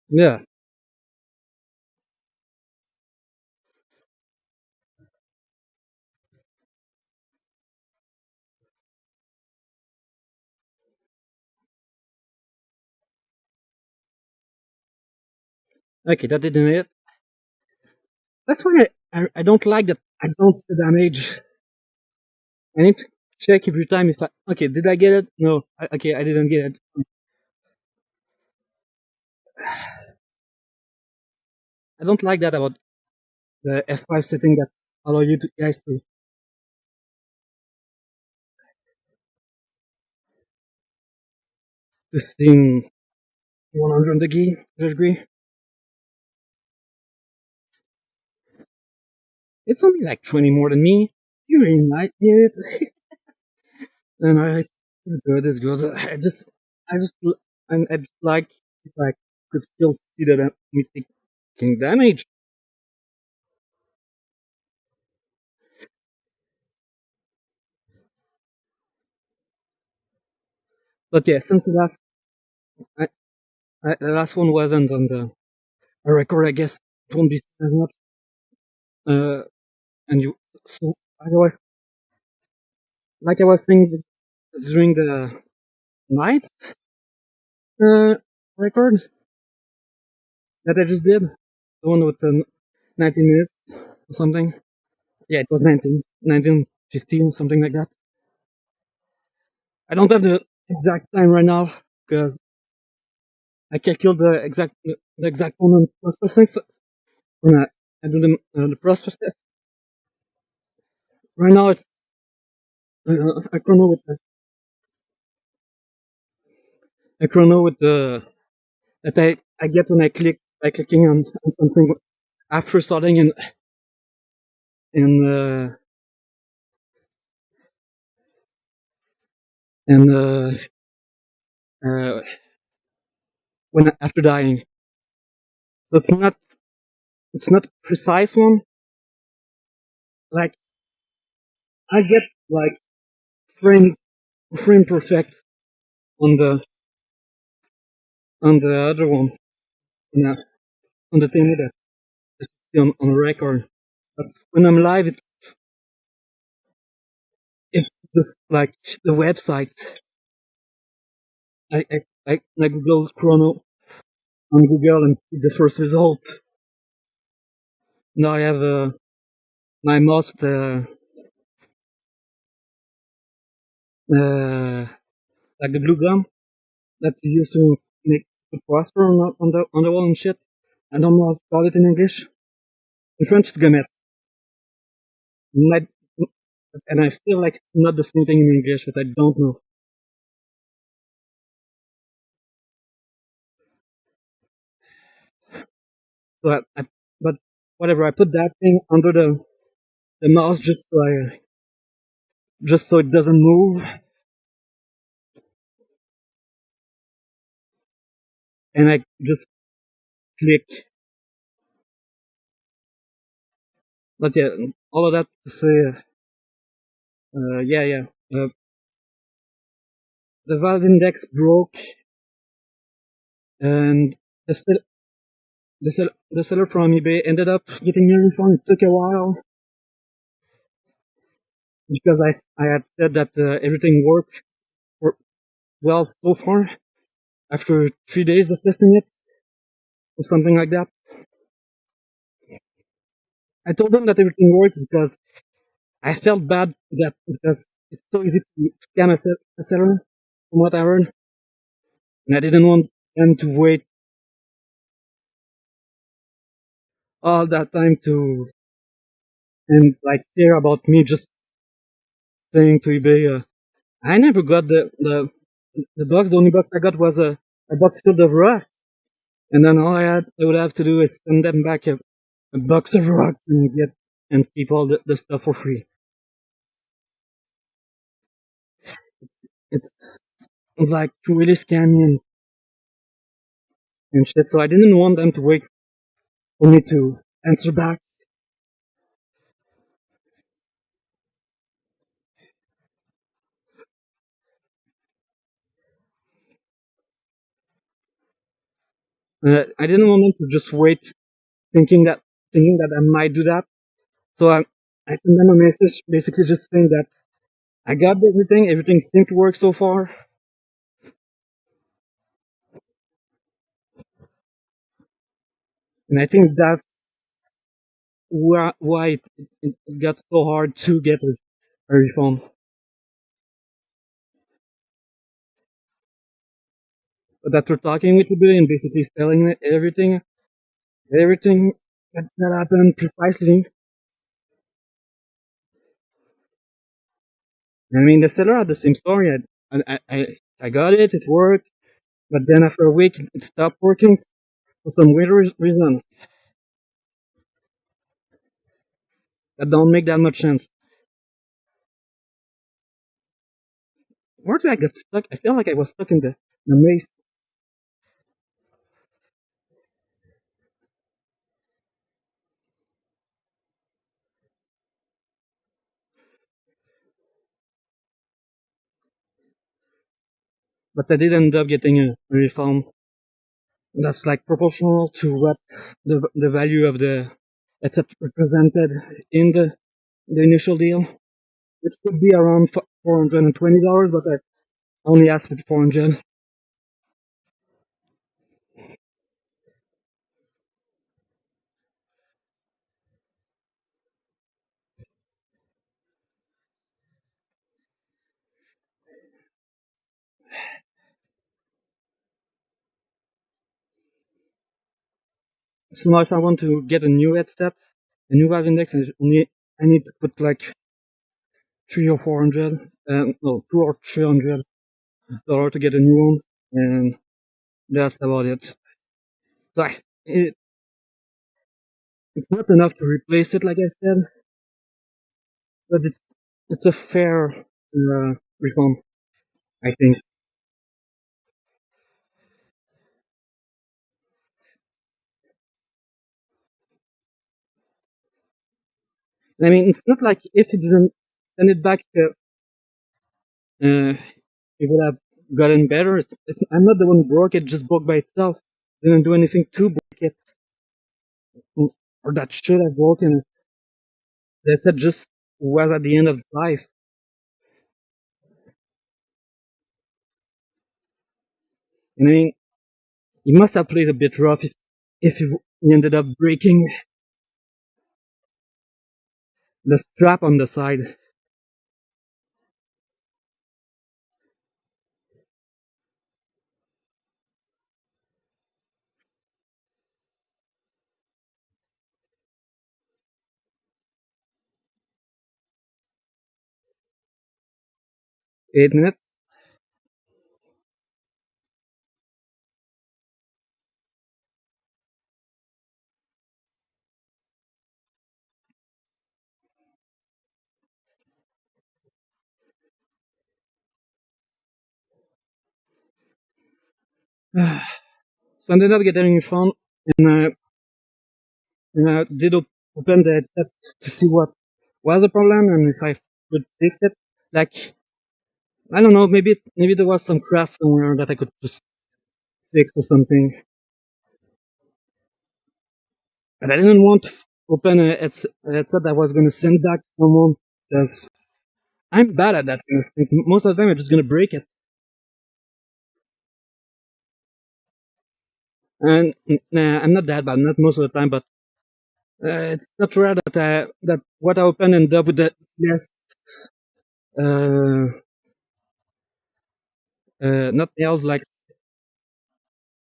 Yeah. Okay, that didn't hit. That's why I don't like that. I don't see the damage. I need to check every time if I. Okay, did I get it? No. Okay, I didn't get it. I don't like that about the F5 setting that allow you to guys to sing 100 degree. It's only like 20 more than me. You really like it. And it's good, it's good. I just, I just like if I could still see that I'm taking damage. But yeah, since I, the last one wasn't on the a record, I guess it won't be as much. Uh, and you, so like I was saying during the night uh, record that I just did, the one with the 19 minutes or something. Yeah, it was 1915, something like that. I don't have the exact time right now because I calculate the exact moment process when I do the process test. Right now it's a chrono with a chrono with the that I get when I click by clicking on something after starting in and uh, when after dying. So it's not precise one. Like I get like frame frame perfect on the other one, yeah, on the thing that I see on record. But when I'm live, it's just like the website. I googled chrono on Google and see the first result. Now I have my mouse like the blue gum that you used to make the plaster on the wall and shit. I don't know how to call it in English. In French, it's gommette. And I feel like it's not the same thing in English, but I don't know. So but whatever, I put that thing under the mouse just so it doesn't move, and I just click. But yeah, all of that to say, yeah. The valve index broke, and the sell- the seller from eBay ended up getting a refund. It took a while because I had said that everything worked well so far after 3 days of testing it or something like that. I told them that everything worked because I felt bad that because it's so easy to scam a seller, from what I heard, and I didn't want them to wait all that time to and like care about me just saying to eBay. I never got the box. The only box I got was a box filled of rock, and then I would have to do is send them back a box of rock and keep all the stuff for free. It's like really scammy and shit. So I didn't want them to wait for me to answer back. I didn't want them to just wait, thinking that I might do that. So I sent them a message, basically just saying that I got everything. Everything seemed to work so far, and I think that's why it got so hard to get a refund. But after talking with eBay and basically telling it everything that happened precisely. I mean, the seller had the same story. I got it, it worked, but then after a week, it stopped working for some weird reason that don't make that much sense. Where did I get stuck? I feel like I was stuck in the maze. But I did end up getting a refund that's like proportional to what the value of the that's represented in the initial deal, which could be around $420, but I only asked for 400. So now if I want to get a new headset, a new valve index, I need to put like 300 or 400, no, 200 or 300 dollars to get a new one, and that's about it. So it's not enough to replace it, like I said, but it's a fair refund, I think. I mean, it's not like if it didn't send it back, it would have gotten better. I'm not the one who broke it; just broke by itself. Didn't do anything to break it, or that should have broken it. That said, just was at the end of life. And I mean, he must have played a bit rough if he ended up breaking the strap on the side. Eight minutes. So I ended up getting a phone, and I did open the headset to see what was the problem and if I could fix it. Like, I don't know, maybe there was some crack somewhere that I could just fix or something. But I didn't want to open a headset that I was going to send back to someone because I'm bad at that kind of thing. Most of the time, I'm just going to break it. And nah, I'm not that bad, not most of the time, but it's not rare that what I open end up with the less, uh, not nails like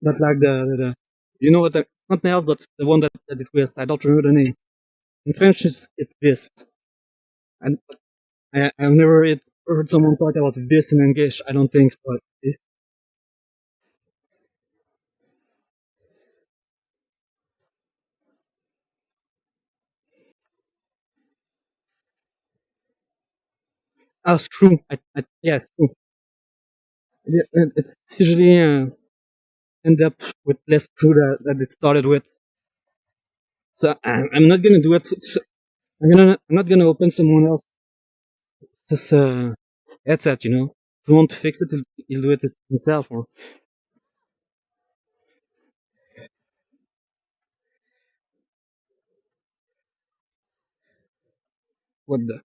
the you know what, not nails, but the one that it twists. I don't remember the name. In French, it's vis. And I've never heard someone talk about vis in English. I don't think so. Vis. Oh, screw. Yeah, screw. It's usually end up with less screw that it started with. So I'm not gonna do it. I'm not gonna open someone else's headset. You know, if you want to fix it, he'll do it himself. Or what the.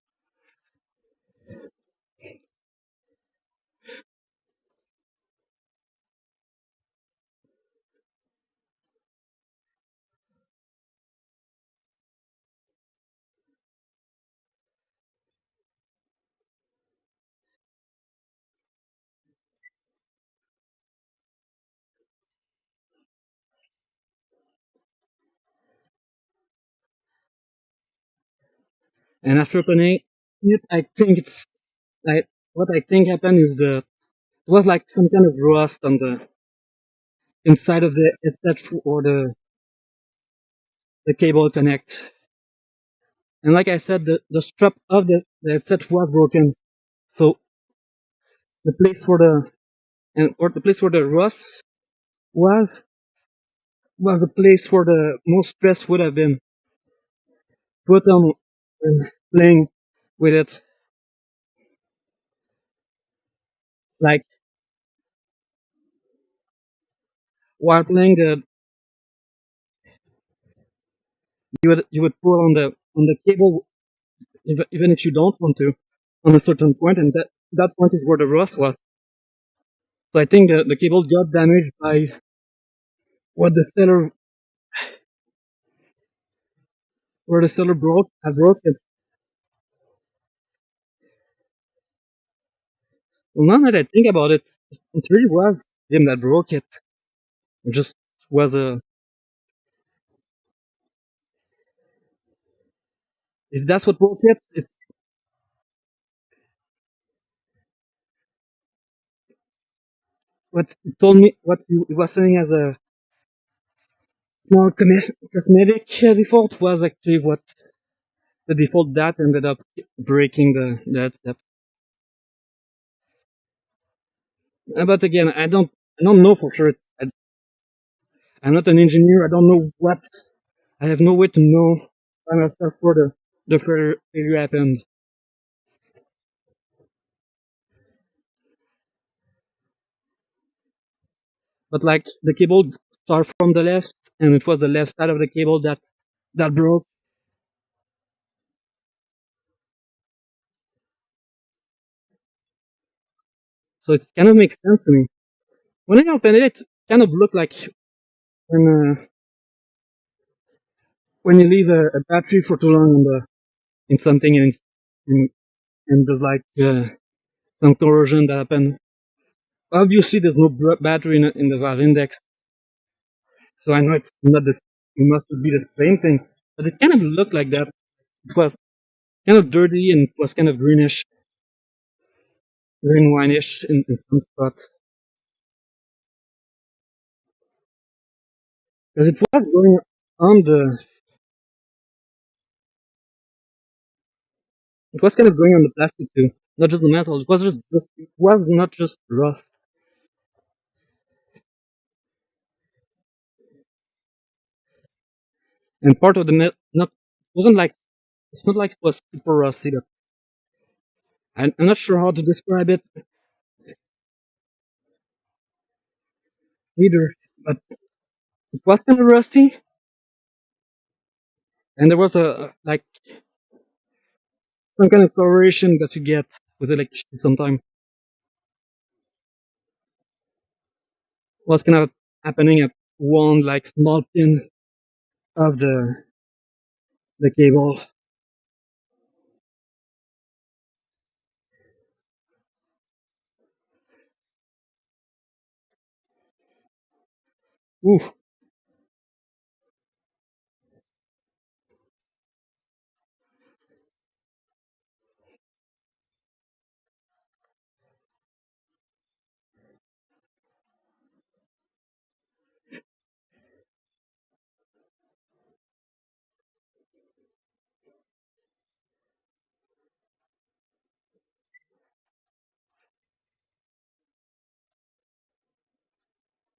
And after opening it, I think it's like what I think happened is it was like some kind of rust on the inside of the headset or the cable connect. And like I said, the strap of the headset was broken. So the place for the place where the rust was was the place where the most stress would have been put on when playing with it. Like while playing you would pull on the cable even if you don't want to on a certain point, and that point is where the rust was. So I think the cable got damaged by what the seller where the seller broke it. Well, now that I think about it, it really was him that broke it. It just was a if that's what broke it, it's what he told me what he was saying as a small cosmetic default was actually what the default that ended up breaking the headset. But again, I don't know for sure. I'm not an engineer. I don't know what. I have no way to know by myself where the failure happened. But like the cable started from the left, and it was the left side of the cable that broke. So it kind of makes sense to me. When I opened it, it kind of looked like when you leave a battery for too long in something and, and there's like some corrosion that happened. Obviously, there's no battery in the valve index, so I know it's not this. It must be the same thing, but it kind of looked like that. It was kind of dirty and it was kind of greenish, green wineish in some spots. Because it was going on the, it was kind of going on the plastic too, not just the metal. It was it was not just rust. And part of the not wasn't like it's not like it was super rusty. But I'm not sure how to describe it either. But it was kind of rusty, and there was a like some kind of coloration that you get with electricity sometimes. Was kind of happening at one like small pin of the cable. Ooh,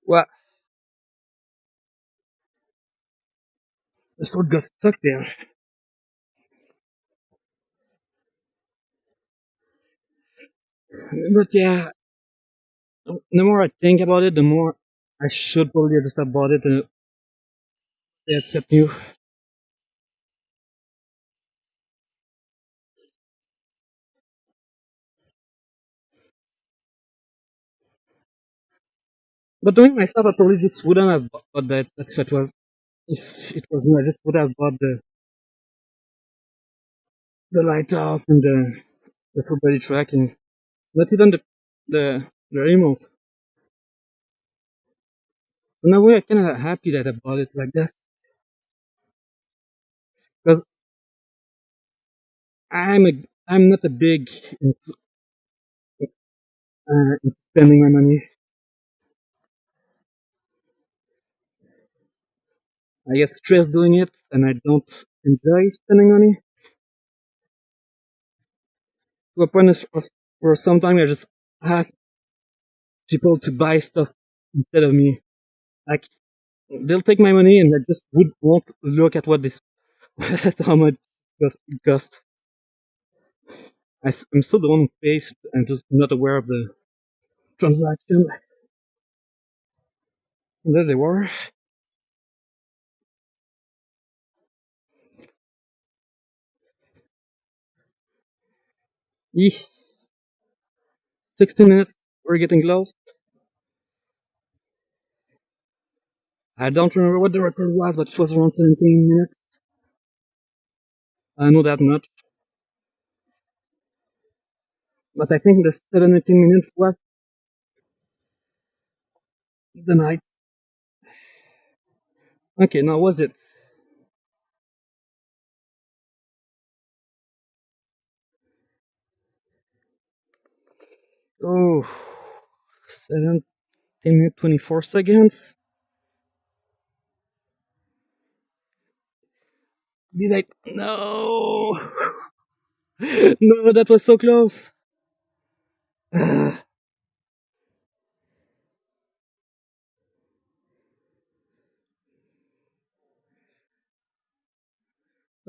well, the sword got stuck there. But yeah, the more I think about it, the more I should probably just have bought it and it's set new. But doing myself, I probably just wouldn't have bought that. That's what was if it was me. I just would have bought the lighthouse and the full body tracking, not even the remote. In a way, I'm kind of happy that I bought it like that because I'm not a big into spending my money. I get stressed doing it, and I don't enjoy spending money to a point where sometimes I just ask people to buy stuff instead of me. Like they'll take my money, and I just won't look at what this at how much it cost. I'm still the one who pays and just not aware of the transaction. And there they were. Eeh, 16 minutes. We're getting close. I don't remember what the record was, but it was around 17 minutes. I know that much. But I think the 17 minutes was the night. Okay, now was it? Oh, 17 minutes 24 seconds. Did I? No! No, that was so close.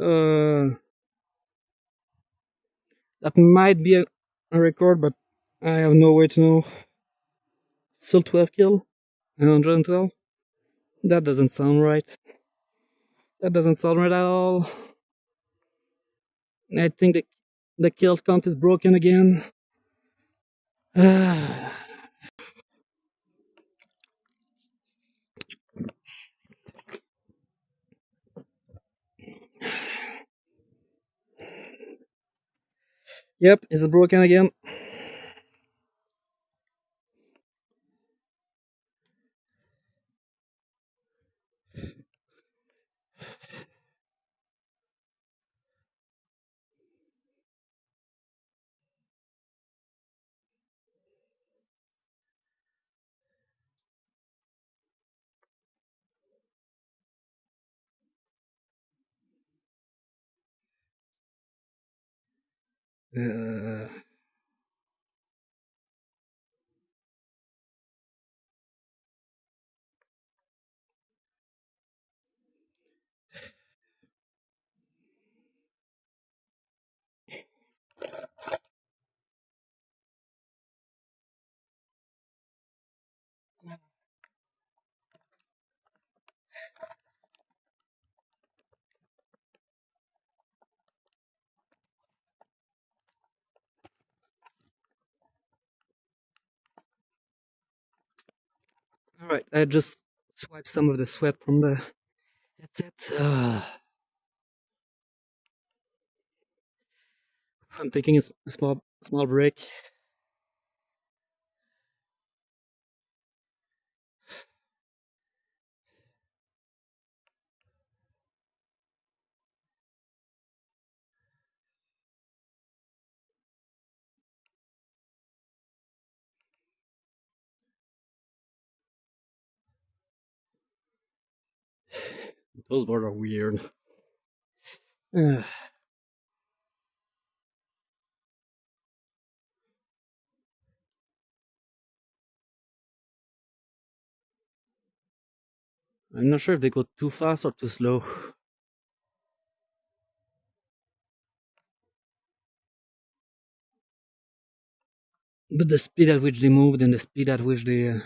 Uh, that might be a record, but I have no way to know. Still 12 kill? 112? That doesn't sound right. That doesn't sound right at all. I think the kill count is broken again. Yep, it's broken again. Uh, Alright, I just swiped some of the sweat from the headset. I'm taking a small break. Those words are weird. Uh, I'm not sure if they go too fast or too slow. But the speed at which they moved and the speed at which they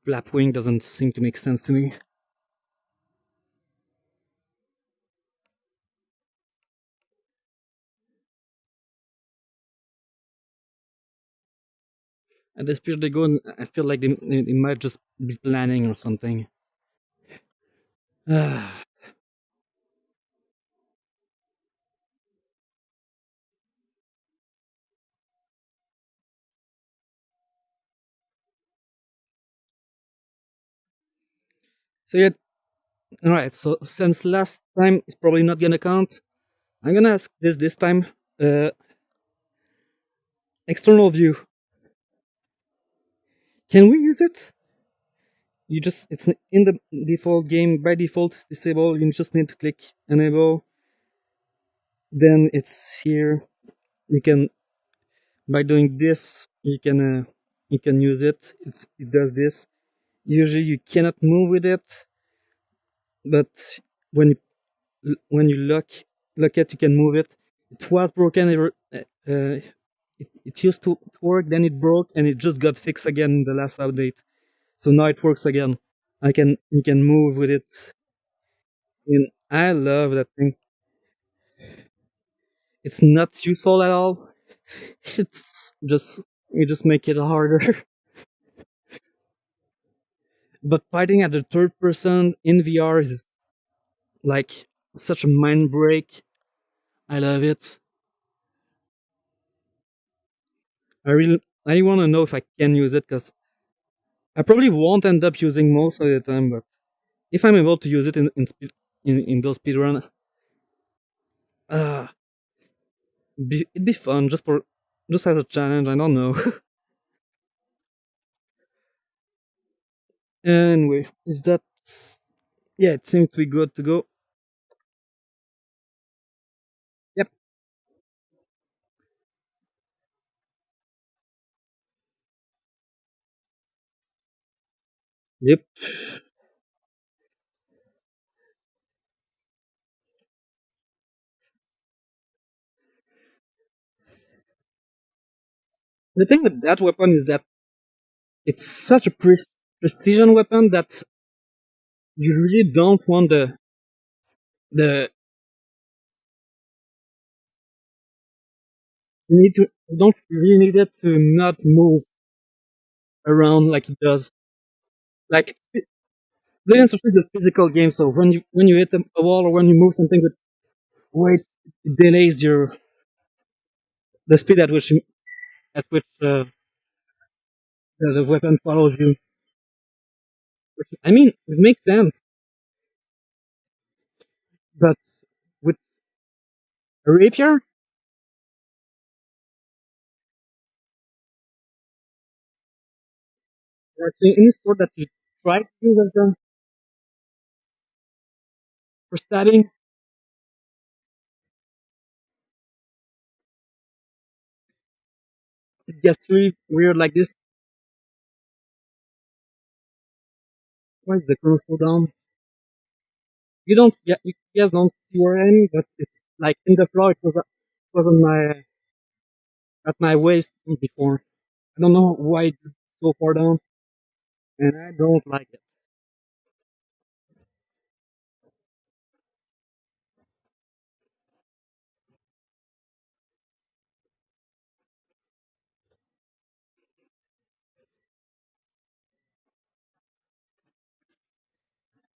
flap wing doesn't seem to make sense to me. At the speed they go, I feel like they might just be planning or something. So yeah, alright, so since last time it's probably not gonna count, I'm gonna ask this time. External view. Can we use it? It's in the default game, by default it's disabled, you just need to click enable. Then it's here. You can, by doing this, you can use it. It does this. Usually you cannot move with it, but when you look it, you can move it. It was broken. It used to work, then it broke, and it just got fixed again in the last update. So now it works again. You can move with it, and I love that thing. It's not useful at all. It's just you just make it harder. But fighting at the third person in VR is like such a mind break. I love it. I want to know if I can use it because I probably won't end up using most of the time. But if I'm able to use it in those speedrun, uh, it'd be fun just as a challenge. I don't know. Anyway, is that? Yeah, it seems to be good to go. Yep. Yep. The thing with that weapon is that it's such a precision weapon that you really don't want the you don't really need it to not move around like it does. Like Legends of is a physical game, so when you hit a wall or when you move something with weight, it delays your the speed at which the weapon follows you. Which, I mean, it makes sense, but with a rapier, or any sword that you try to use as for stabbing, it gets really weird like this. Why is the curve so down? You guys don't see where I am, but it's like in the floor. It was on at my waist before. I don't know why it's so far down, and I don't like it.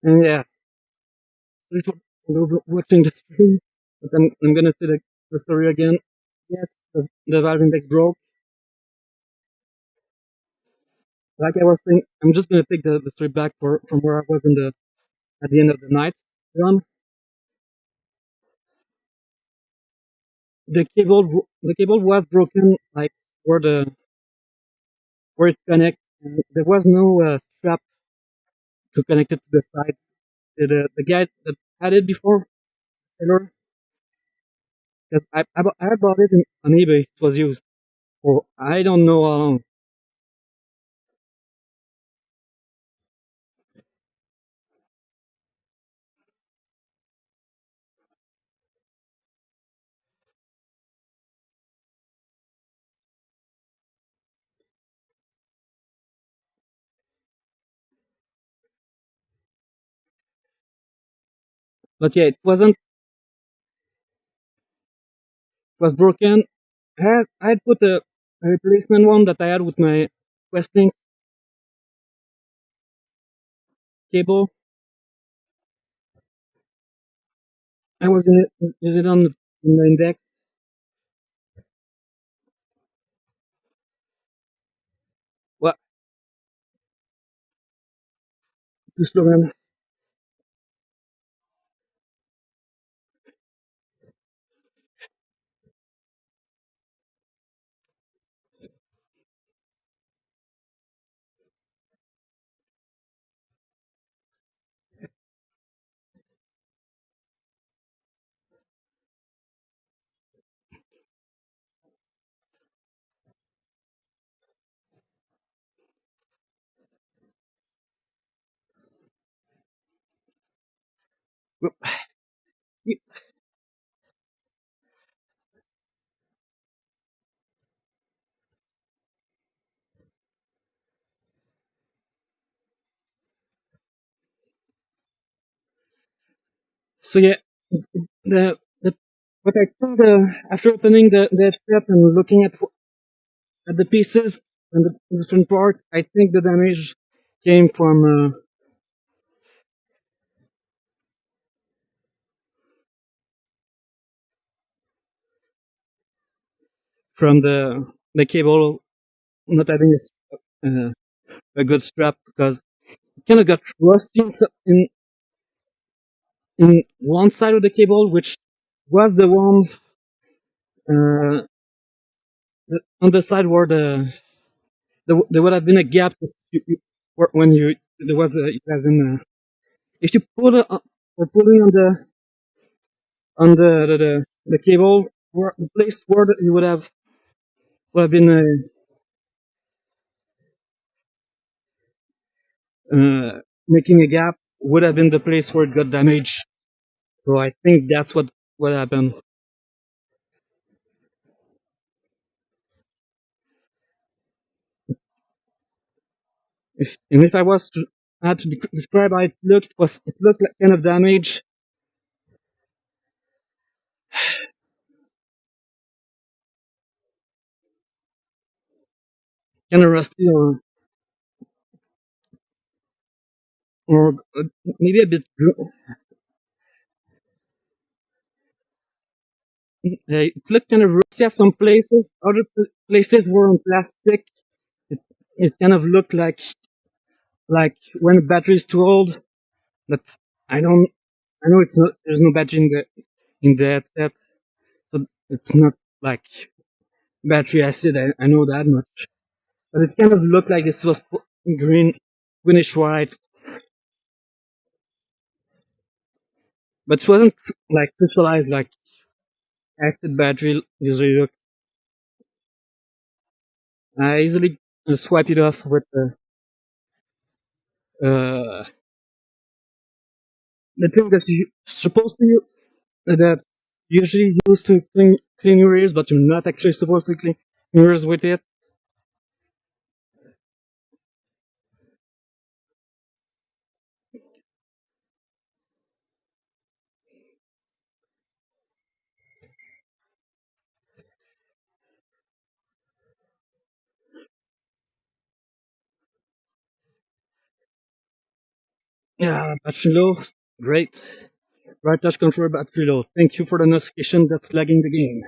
And yeah, sorry for those watching the stream, but I'm gonna see the story again. Yes, the valve index broke. Like I was saying, I'm just gonna take the story back from where I was at the end of the night run. The cable was broken, like where the where it connects. There was no strap to connect it to the side. The guy that had it before, Taylor, because I bought it on eBay. It was used for I don't know how long. But yeah, it wasn't. It was broken. I had put a replacement one that I had with my questing cable. I was gonna use it on the index. What? Too slow, man. So yeah, the what I think after opening the strap and looking at the pieces and the different part, I think the damage came from the cable not having a good strap because it kind of got rusty in one side of the cable, which was the one on the side where there would have been a gap when you there was a, it has been if you pull it or pulling on the cable where the place where you would have been making a gap would have been the place where it got damaged. So I think that's what happened. If I was to had to describe how it looked like kind of damage, kind of rusty, or maybe a bit it looked kind of rusty at some places. Other places were on plastic. It, it kind of looked like when the battery is too old. But I don't. I know it's not. There's no battery in the headset, so it's not like battery acid. I know that much. But it kind of looked like this was greenish white. But it wasn't like crystallized like acid battery usually look. I easily swipe it off with uh, the thing that you supposed to use, that usually used to clean your ears, but you're not actually supposed to clean your ears with it. Yeah, battery low, great. Right touch control battery low. Thank you for the notification that's lagging the game.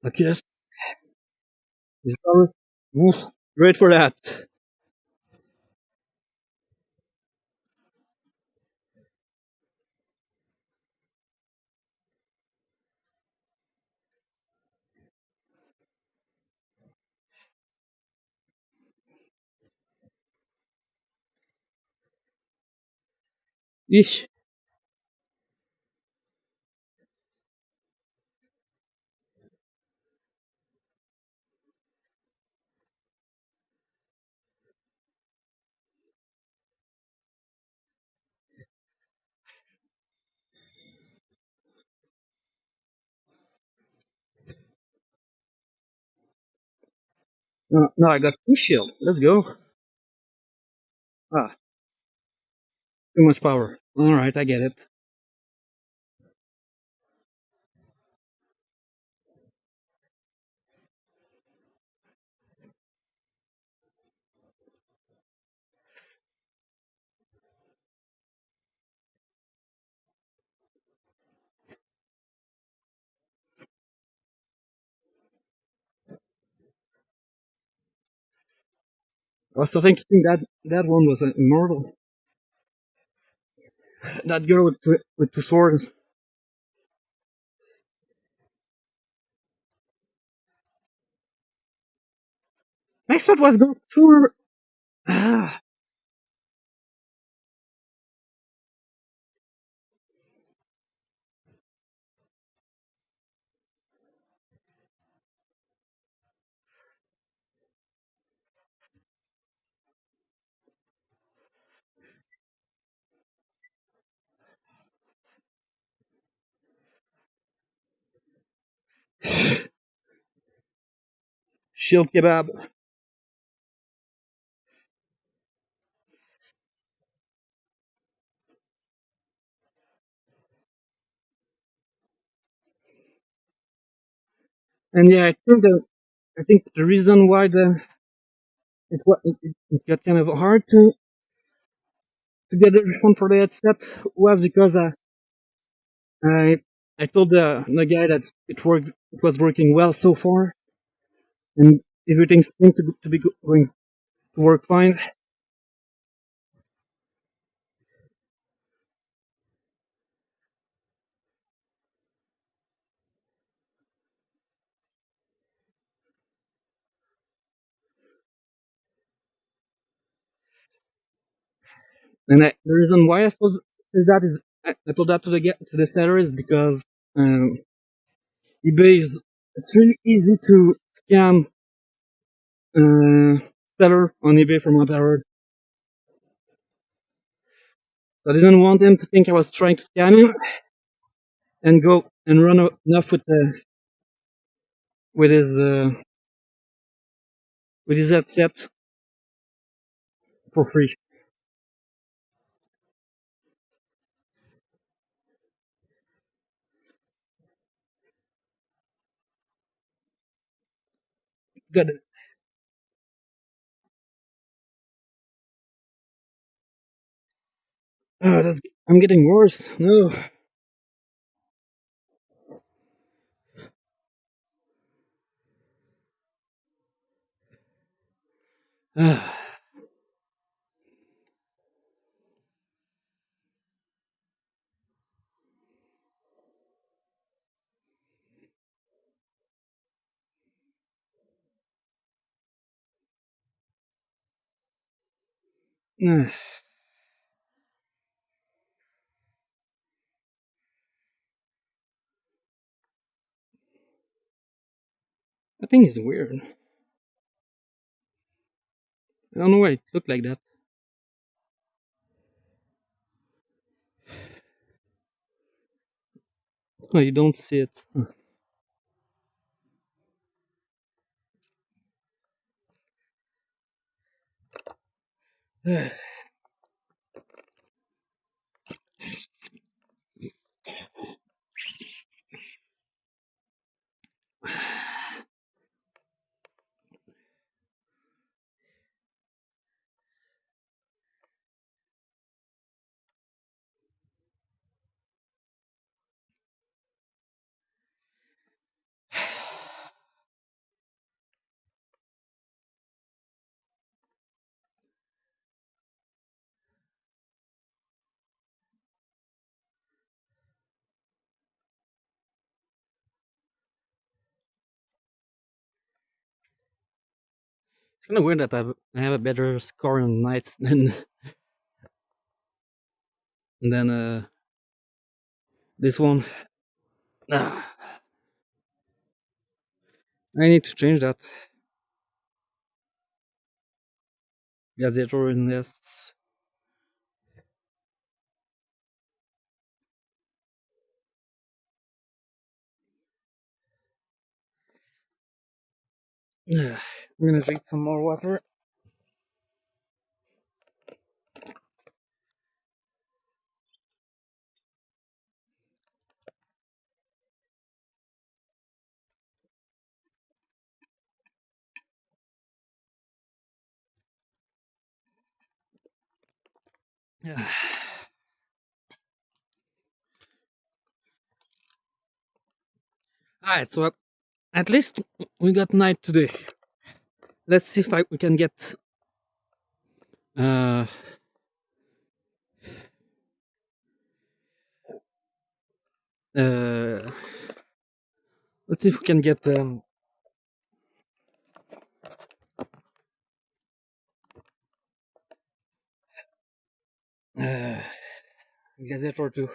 Okay, yes, oof, great for that. Eesh. No, I got two shield. Let's go. Ah, too much power. Alright, I get it. I was thinking that one was immortal. That girl with two swords. I thought was go through. Ah, shield kebab. And yeah, I think the reason why it got kind of hard to get a refund for the headset was because I I told the guy that it was working well so far, and everything seemed to be going to work fine. And the reason why I suppose is that is I told that to the seller is because um, eBay is it's really easy to scam uh, seller on eBay from what I heard. So I didn't want him to think I was trying to scam him and go and run off with his uh, with his headset for free. Got it. Oh, I'm getting worse. No. I think it's weird. I don't know why it looked like that. Oh, you don't see it. It's kind of weird that I have a better score on nights than this one. Ah, I need to change that. Gladiator in this. I'm gonna drink some more water. Alright, so at least we got night today. Let's see if we can get uh uh let's see if we can get uh Gladiator 2.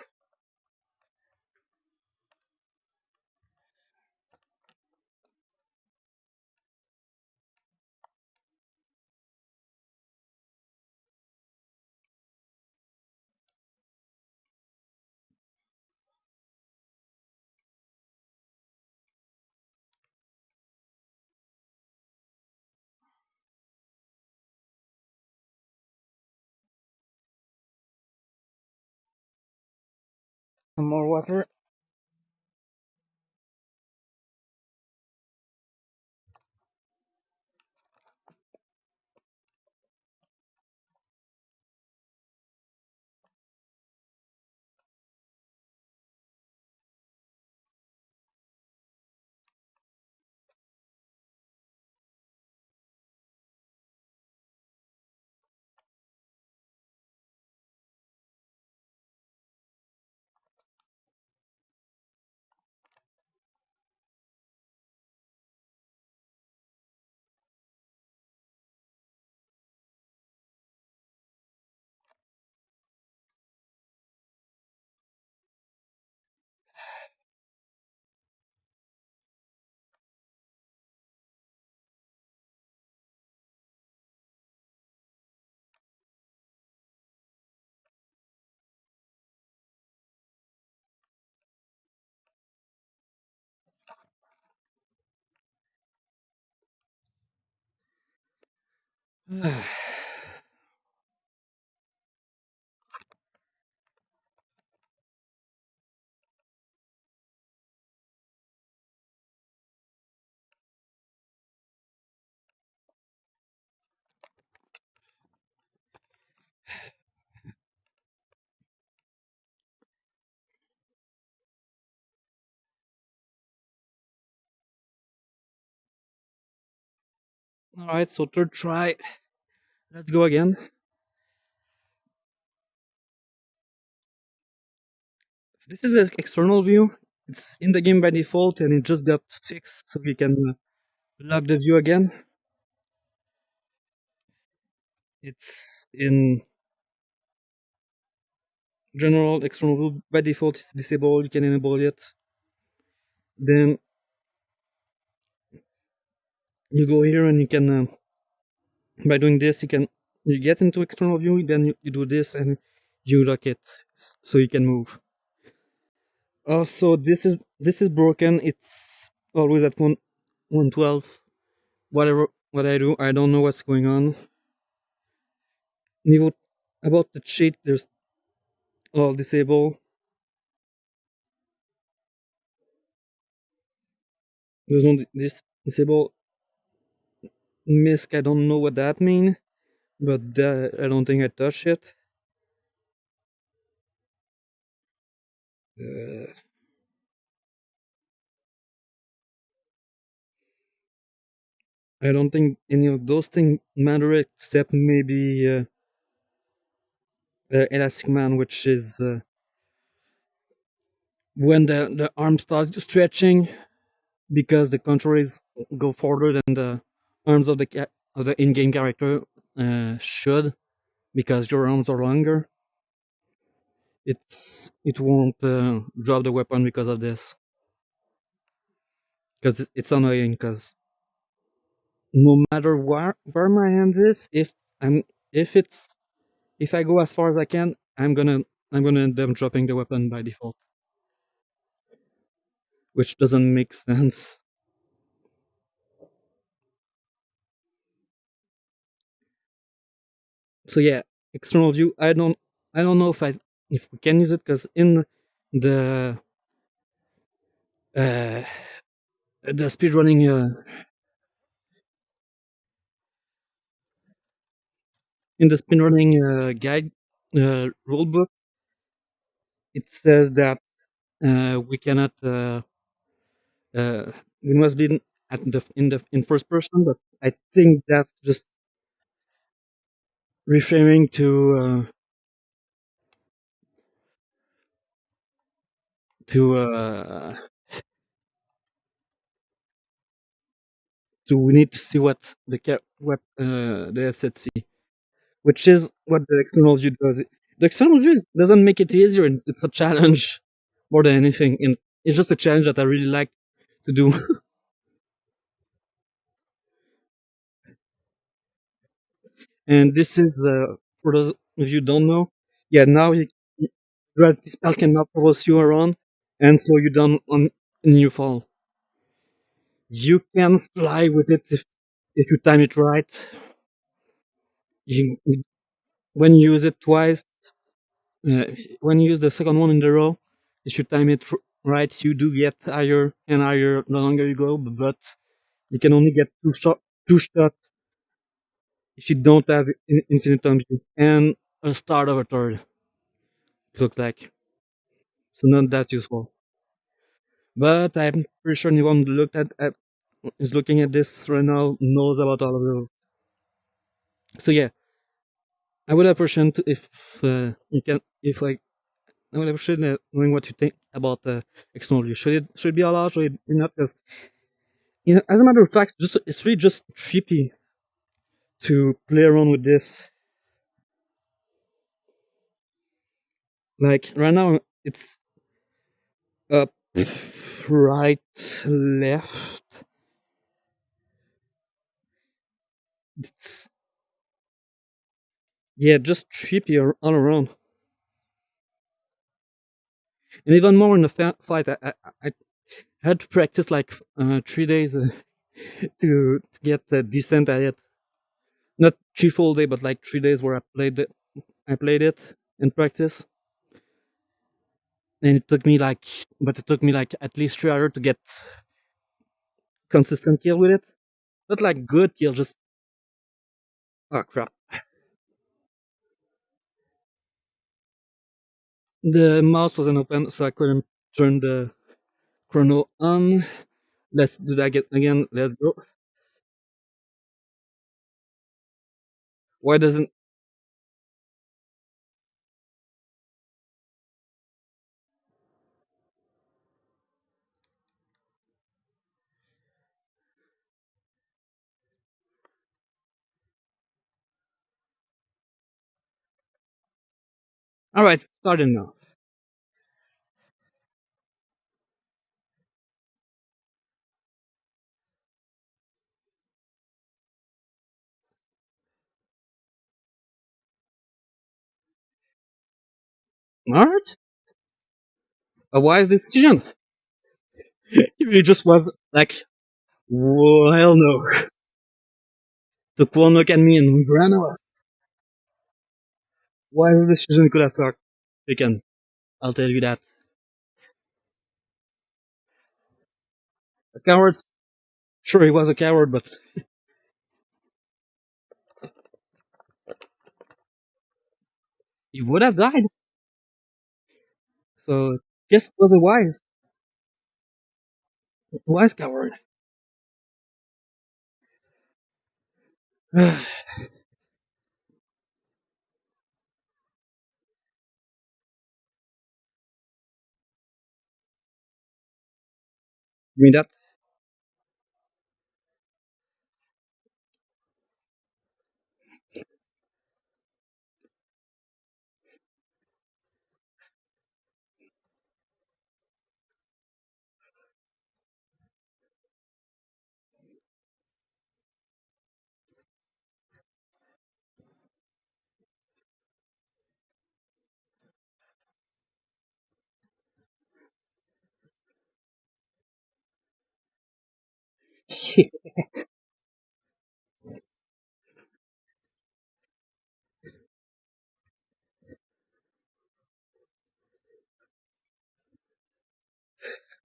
Some more water. Alright, so third try. Let's go again. This is an external view. It's in the game by default and it just got fixed so we can lock the view again. It's in general external view by default. It's disabled. You can enable it. Then you go here and you can by doing this you get into external view. Then you do this and you lock it so you can move. Also, this is broken. It's always at 112. Whatever what I do, I don't know what's going on. Niveau about the cheat, there's all disable. There's no disable misc. I don't know what that means, but I don't think I touched it. Uh, I don't think any of those things matter except maybe Elastic Man, which is when the arm starts stretching because the controllers go further than the arms of the in-game character should, because your arms are longer. It won't drop the weapon because of this. Because it's annoying. Because no matter where my hand is, I'm if it's if I go as far as I can, I'm gonna end up dropping the weapon by default, which doesn't make sense. So yeah, external view. I don't know if we can use it because in the uh the speedrunning guide rulebook, it says that we cannot we must be at the in first person, but I think that's just referring to we need to see what the asset see, which is what the external view does. The external view doesn't make it easier. It's a challenge more than anything, and it's just a challenge that I really like to do. And this is for those of you who don't know. Yeah, now gravity spell cannot follows you around and slow you down on a new fall. You can fly with it if you time it right. When you use it twice, when you use the second one in the row, if you time it right, you do get higher and higher the longer you go. But you can only get two shots if you don't have infinite time and a start of a third. It looks like so not that useful. But I'm pretty sure anyone is looking at this right now knows about all of those. So yeah, I would appreciate if you can, if like, I would appreciate knowing what you think about external view. Should it be allowed? Should it be not? Because as a matter of fact, it's really just trippy to play around with this. Like right now, it's up, right, left. It's yeah, just trippy all around. And even more in the fight, I had to practice like 3 days to get decent at it. Not 3 full days, but like 3 days where I played it in practice, and it took me like at least 3 hours to get consistent kill with it. Not like good kill, just oh crap. The mouse wasn't open, so I couldn't turn the chrono on. Let's do that again. Let's go. Why doesn't... Alright, starting now. Alright. A wise decision. It just was like, whoa, hell no. Took one look at me and ran away. Wise decision could have taken. I'll tell you that. A coward? Sure, he was a coward, but he would have died. So, guess it was a wise coward. Give me that.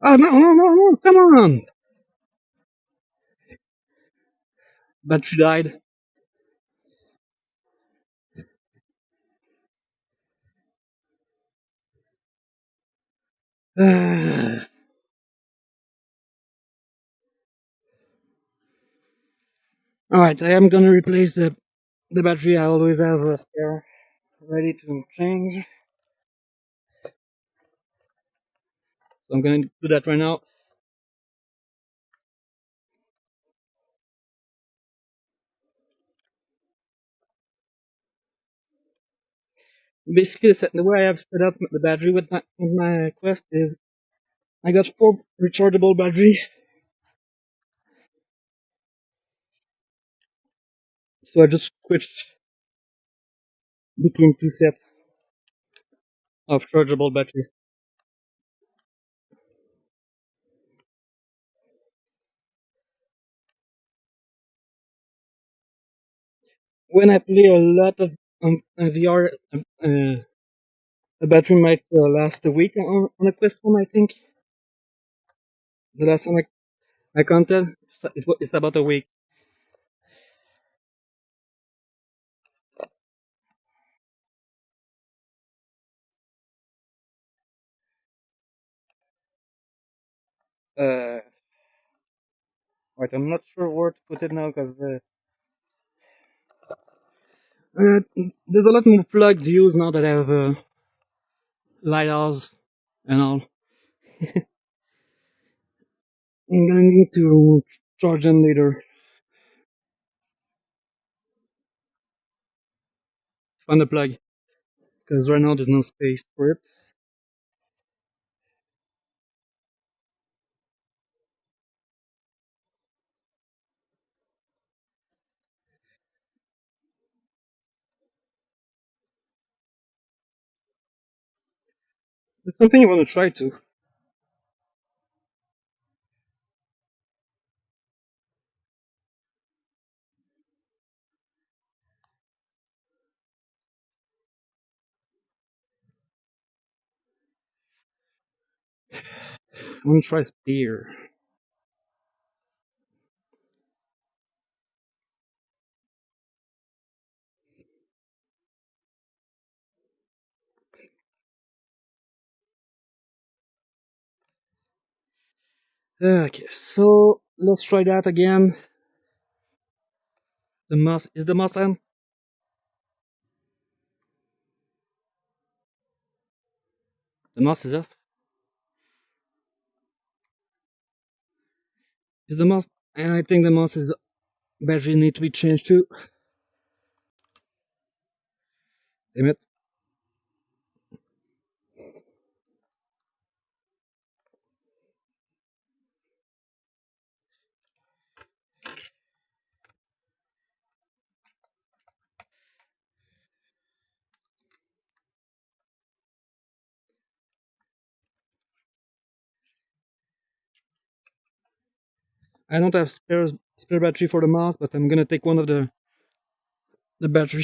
Oh, no, no, no, no, come on! Battery died. Alright, I am gonna replace the battery. I always have a spare ready to change. So I'm gonna do that right now. Basically, the way I have set up the battery with my Quest is I got 4 rechargeable battery, so I just switched between 2 sets of chargeable battery. When I play a lot of VR, the battery might last a week on a Quest 1, I think. The last time I counted, it's about a week. Uh, right, I'm not sure where to put it now because there's a lot more plugged views now that I have lighthouse and all. I'm gonna need to charge them later. Find a plug because right now there's no space for it. It's something you want to try to. I want to try spear. Okay, so let's try that again. The mouse is the mouse on. mouse is off. Is the mouse? And I think the mouse's battery need to be changed too. Damn it. I don't have spare battery for the mouse, but I'm gonna take one of the battery.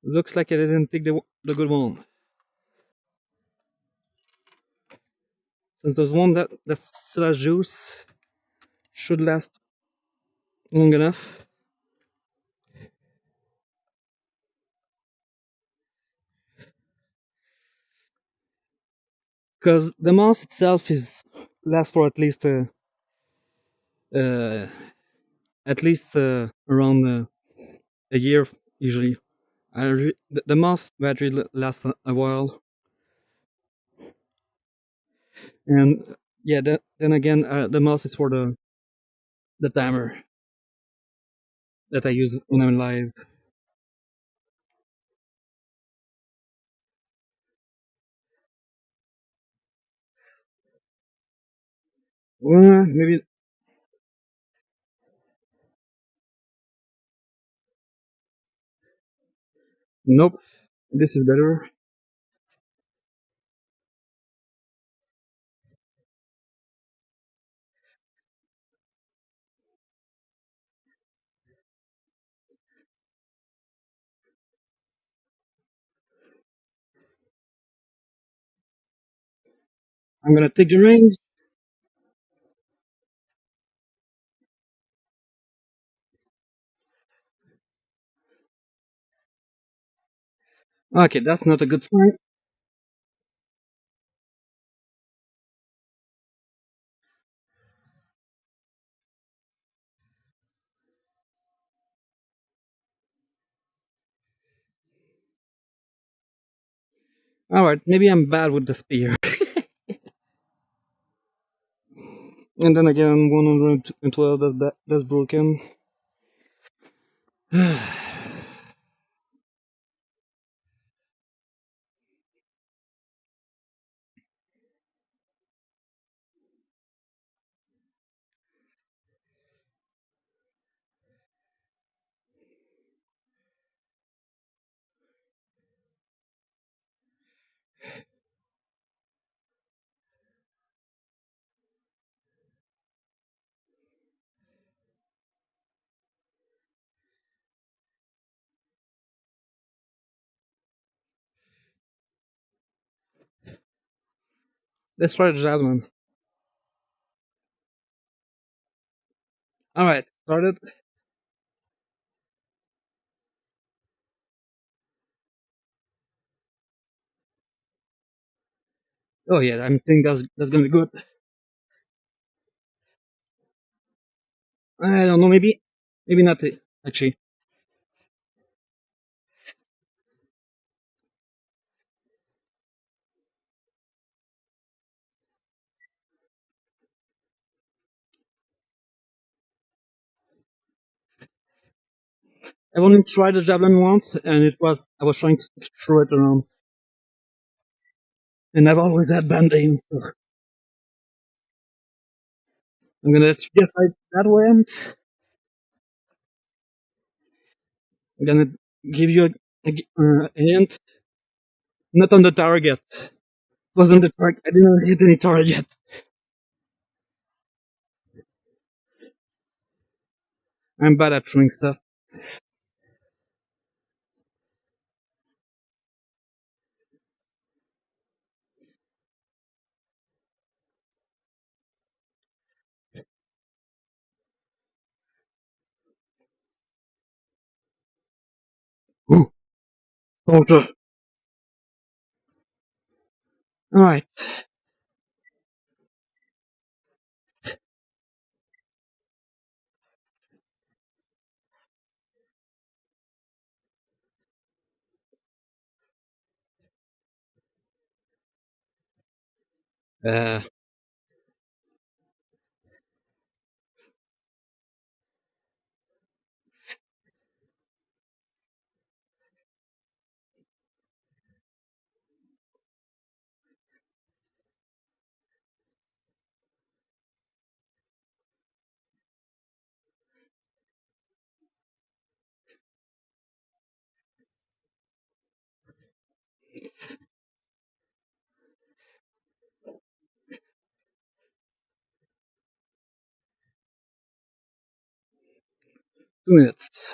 Looks like I didn't take the good one. Since there's one that still has juice, should last long enough. Because the mouse itself is lasts for uh, at least around a year usually. The mouse battery lasts a while, and yeah, then again, the mouse is for the timer that I use when I'm live. Maybe nope. This is better. I'm gonna take the range. Okay, that's not a good sign. Alright, maybe I'm bad with the spear. And then again, 112, that's broken. Let's try the javelin. Alright, started. Oh yeah, I'm thinking that's gonna be good. I don't know, maybe not actually. I've only tried the javelin once, and I was trying to throw it around, and I've always had band aim. So I'm gonna guess that way. I'm gonna give you a hint. Not on the target. Wasn't the target? I didn't hit any target. I'm bad at throwing stuff. Ooh, water. All right. Uh, 2 minutes.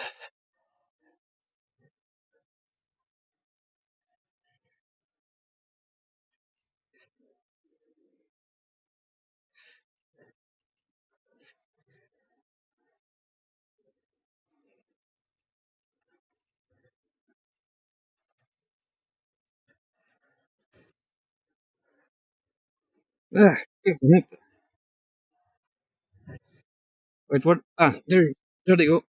Ah, wait, what? Ah, there they go.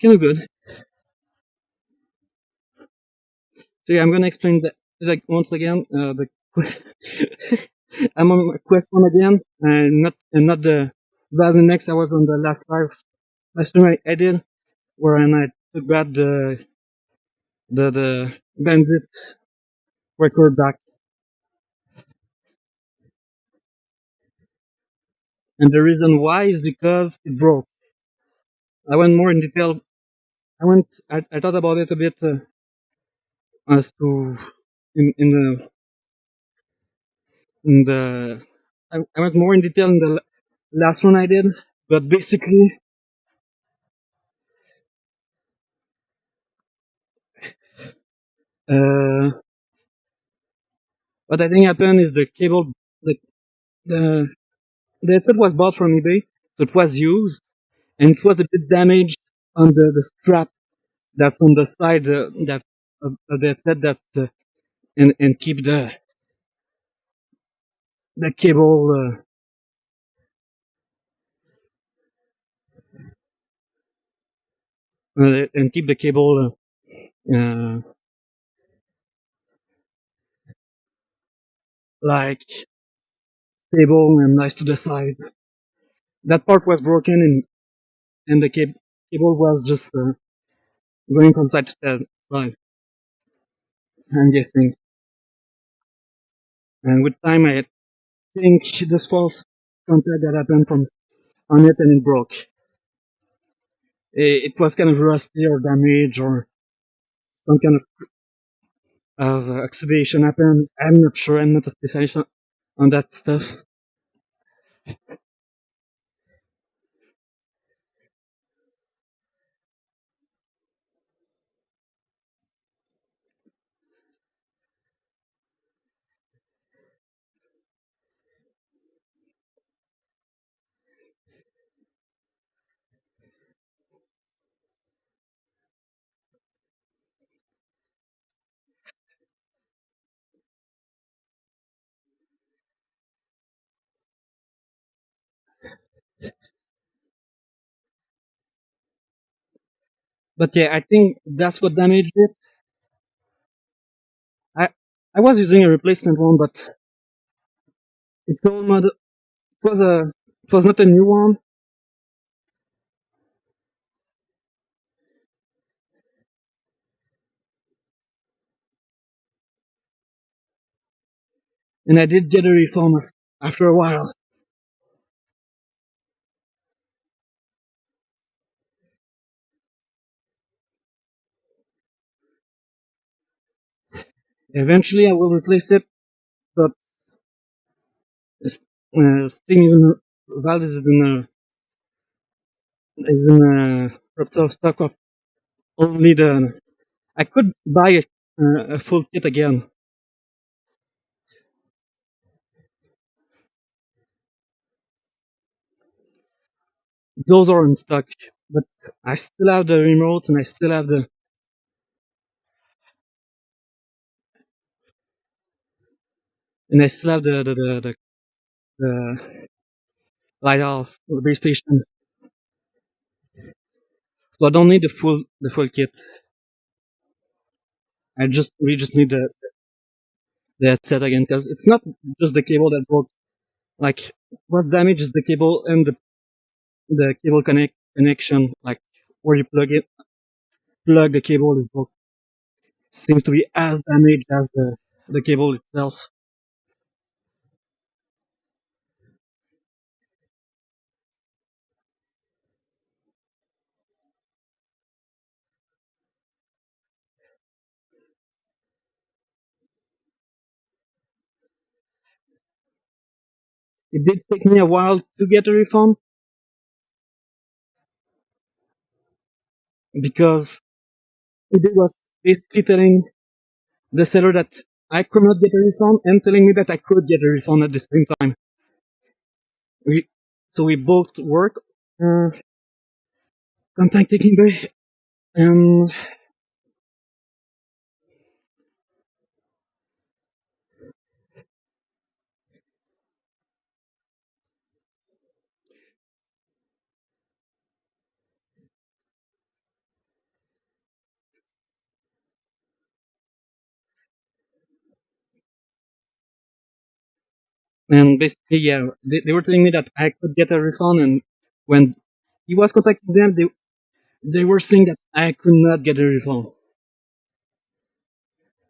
Kind of good. So yeah, I'm gonna explain that like once again. I'm on quest one again, and not the the next. I was on the last stream I did, where I took back the bandit record back, and the reason why is because it broke. I went more in detail. I thought about it a bit as to in the I went more in detail in the last one I did, but basically, uh, what I think happened is the cable, the the headset was bought from eBay, so it was used, and it was a bit damaged on the strap that's on the side that of the headset that and keep the cable and keep the cable like stable and nice to the side. That part was broken, and the cable was just going from side to side. I'm guessing, and with time, I think this false contact that happened from on it, and it broke. It was kind of rusty or damaged or some kind of oxidation happened. I'm not sure. I'm not a specialist on that stuff. But yeah, I think that's what damaged it. I I was using a replacement one, but it's all model. It was not a new one, and I did get a refund after a while. Eventually, I will replace it, but Steam Valve is in a out of stock of only the. I could buy a full kit again. Those are in stock, but I still have the remotes and I still have the the lighthouse, the base station. So I don't need the full kit. We just need the headset again because it's not just the cable that broke. Like what's damaged is the cable and the cable connection, like where you plug the cable is broke. Seems to be as damaged as the cable itself. It did take me a while to get a refund because it was basically telling the seller that I could not get a refund and telling me that I could get a refund at the same time. We so we both work contacting eBay and basically yeah they were telling me that I could get a refund, and when he was contacting them they were saying that I could not get a refund.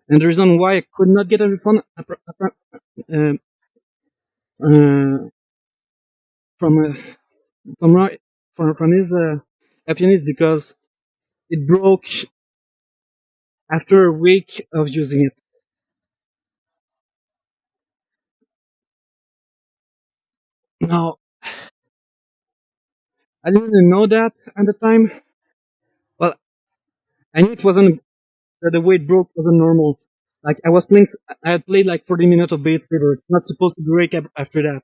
And the reason why I could not get a refund uh, uh, from from my- from his opinion is because it broke after a week of using it. Now I didn't even know that at the time. Well, I knew it wasn't that the way it broke wasn't normal. Like I had played like 40 minutes of Beat Saber. It's not supposed to break after that,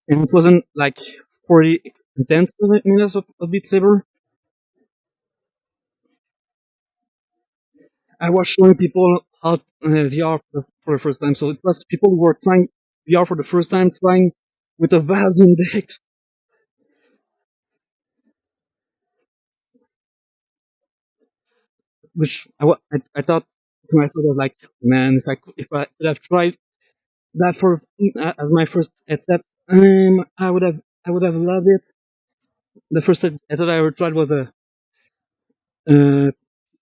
and it wasn't like 40 intense minutes of Beat Saber. I was showing people how VR for the first time. So it was people who were trying VR for the first time, trying with a valve index, which I thought to myself, I was like, man, if I could have tried that for as my first headset, I would have loved it. The first headset I ever tried was a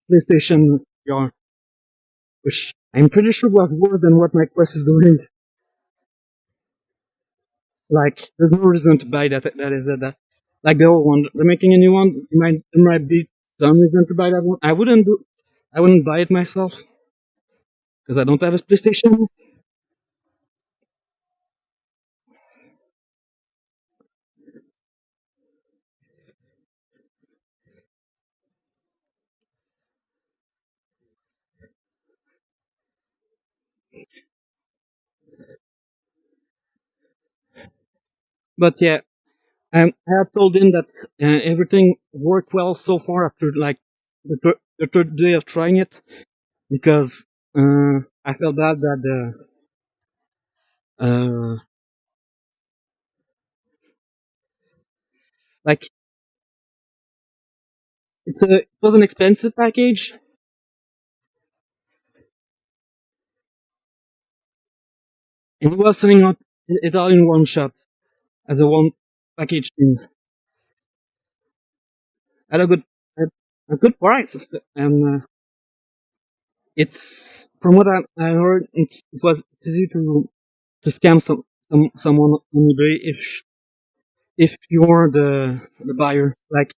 PlayStation VR, which I'm pretty sure was worse than what my Quest is doing. Like, there's no reason to buy that. That is that. Like the old one, they're making a new one. There might be some reason to buy that one. I wouldn't buy it myself because I don't have a PlayStation. But yeah, I have told him that everything worked well so far after like the third day of trying it because I felt bad that like it was an expensive package and he was selling it all in one shot as a one package thing at at a good price. And it's from what I heard, it's easy to scam someone on eBay if you're the buyer. Like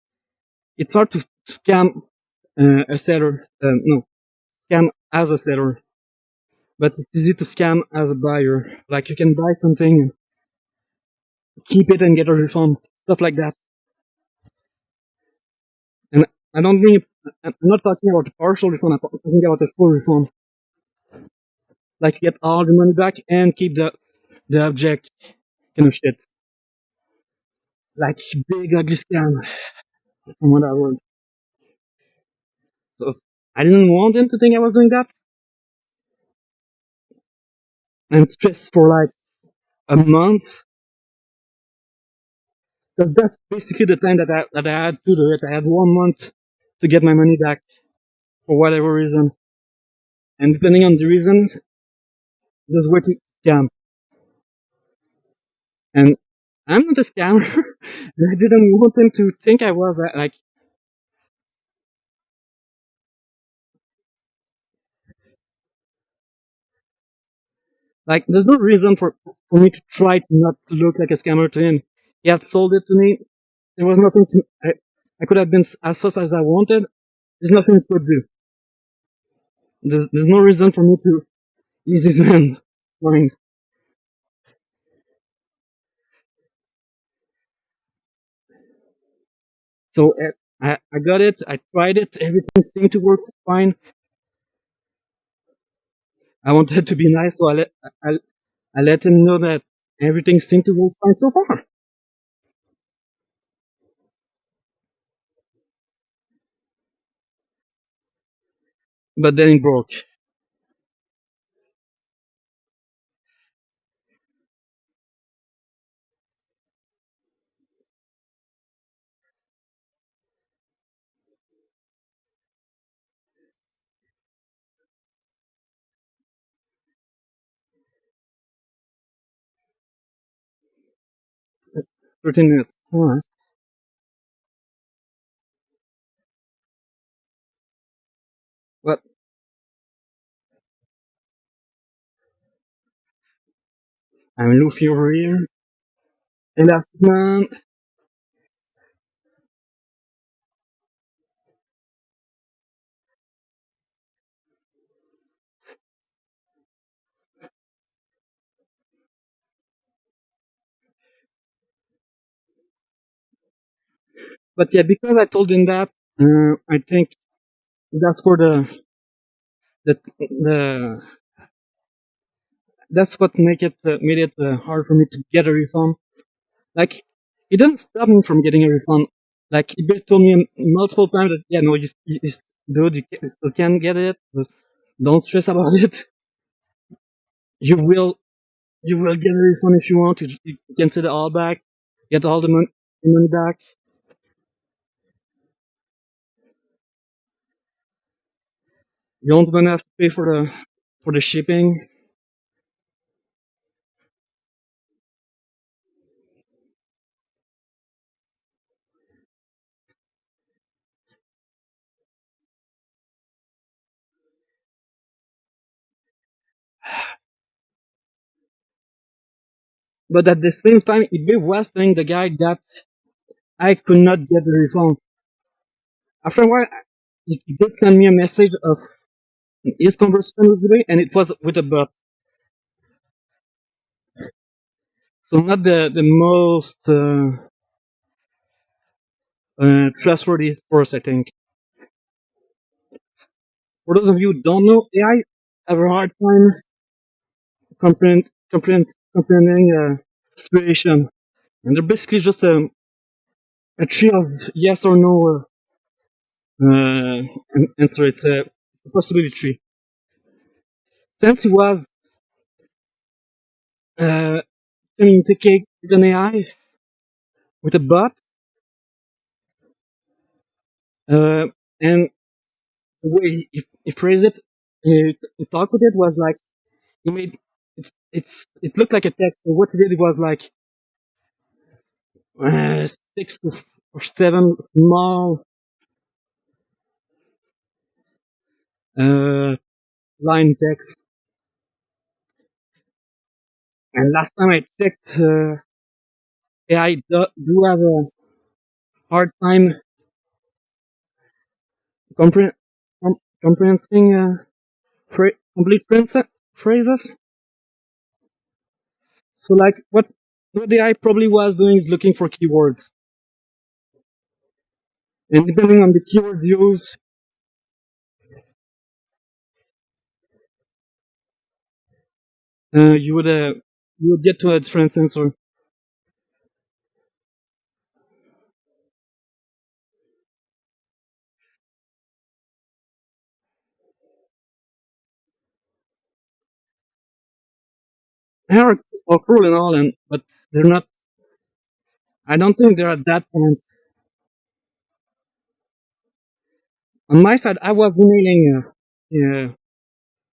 it's hard to scam a seller. No, scam as a seller, but it's easy to scam as a buyer. Like you can buy something keep it and get a refund, stuff like that. And I don't think I'm not talking about a partial refund. I'm talking about a full refund, like get all the money back and keep the object, kind of shit, like big ugly scam from what I heard. So I didn't want them to think I was doing that, and stress for like a month. Because that's basically the time that I had to do it. I had 1 month to get my money back for whatever reason, and depending on the reason, those were to scam. And I'm not a scammer. I didn't want them to think I was like. There's no reason for me to try to not look like a scammer to him. He had sold it to me. There was nothing to. I could have been as sus as I wanted. There's nothing he could do. There's no reason for me to ease his hand. Mind. So I got it. I tried it. Everything seemed to work fine. I wanted to be nice, so I, I let him know that everything seemed to work fine so far. But then it broke. 13 minutes. Alright. But I'm Luffy over here. And last month. But yeah, because I told him that, I think that's for the that's what made it hard for me to get a refund. Like, he didn't stop me from getting a refund. Like, he told me multiple times that, yeah, no, dude, you still can get it, but don't stress about it. You will, you will get a refund if you want. You can set it all back, get all the money back. You don't gonna have to pay for the shipping. But at the same time, eBay was telling the guy that I could not get the refund. After a while, he did send me a message of his conversation with eBay, and it was with a bot. So not the most trustworthy source, I think. For those of you who don't know, AI have a hard time comprehending situation, and they're basically just a tree of yes or no answer. It's a possibility tree. Since he was uh, communicating with an AI with a bot, uh, and the way he phrased it, he talked with it was like he made it looked like a text. So what he did was like six or seven small uh, line text. And last time I checked, AI do have a hard time compre- comprehending complete phrases. So like what the AI probably was doing is looking for keywords. And depending on the keywords used, you would get to a different answer. They are cruel and all, and but they're not. I don't think they're at that point. On my side, I was emailing,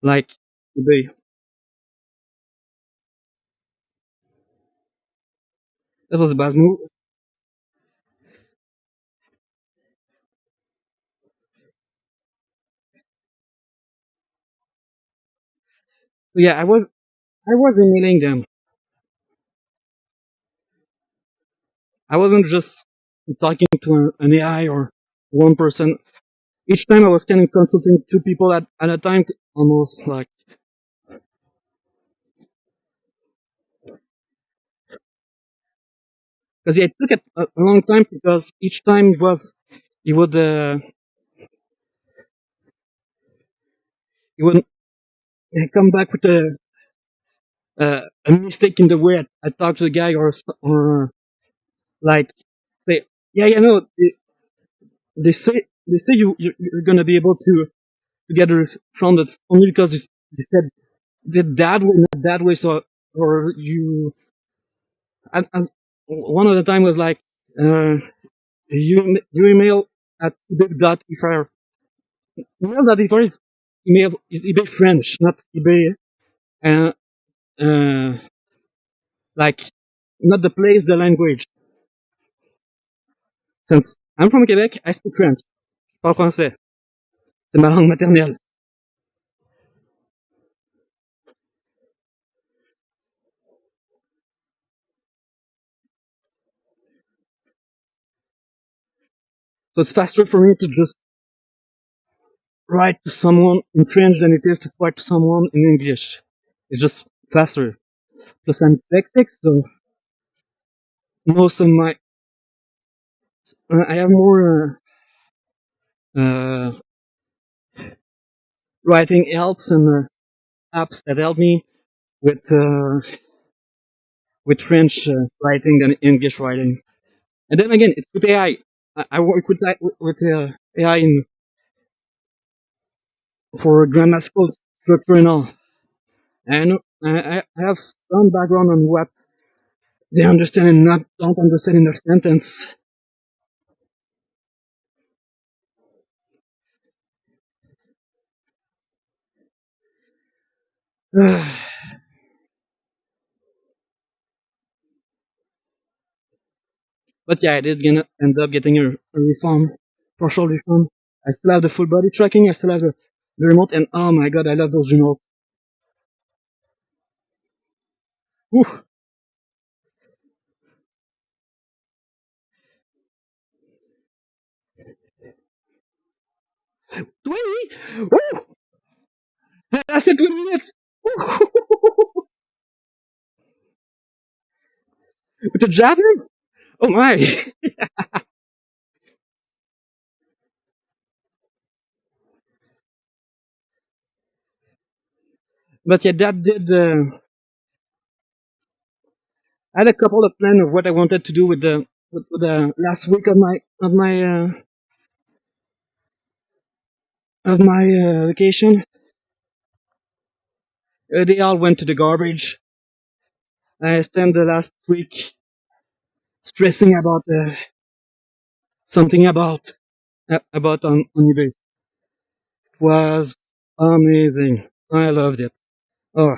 like eBay. That was a bad move. So yeah, I was emailing them. I wasn't just talking to an AI or one person. Each time I was kind of consulting two people at a time, almost like because yeah, it took a long time because each time he would come back with a mistake in the way I talk to the guy or like say yeah no they say you're gonna be able to get a refund only because they said did that way not that way so or you and one of the time was like uh, you email at ebay.ifr email.ifr is email is eBay French not eBay uh, uh, like not the place the language since I'm from Quebec I speak French je parle français c'est ma langue maternelle so it's faster for me to just write to someone in French than it is to write to someone in English. It's just faster. Plus, I'm dyslexic, so most of my I have more writing helps and apps that help me with French writing than English writing. And then again, it's with AI. I work with AI for grammatical structure and all. And I have some background on what they understand and not don't understand in their sentence. But yeah, I did gonna end up getting a refund, partial refund. I still have the full body tracking. I still have the remote, and oh my god, I love those remote. Whew. Twenty. Woo! That lasted 20 minutes. With the javelin. Oh my! But yeah, that did. I had a couple of plans of what I wanted to do with the last week of my vacation. They all went to the garbage. I spent the last week stressing about something about on eBay. It was amazing. I loved it. Oh,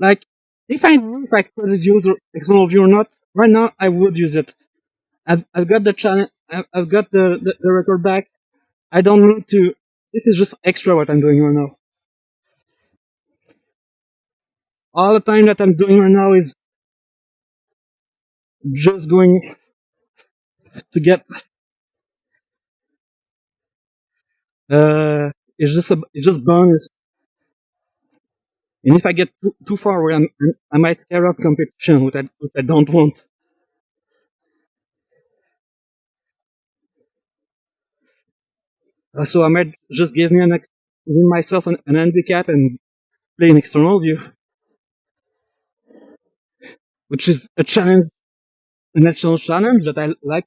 Like, if I knew if I could use external view or not, right now I would use it. I've got the challenge. I've got the record back. I don't need to. This is just extra what I'm doing right now. All the time that I'm doing right now is just going to get. It's just bonus. And if I get too far away, I might scare out competition, which I don't want. So I might just give myself an handicap and play an external view, which is a challenge, a national challenge that I like.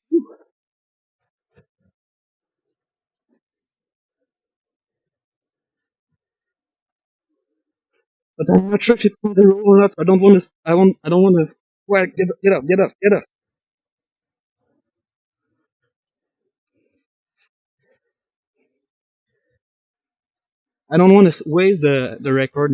But I'm not sure if it's on the roll or not. I don't want to. I don't want to. Well, get up, get up, get up. I don't want to waste the record.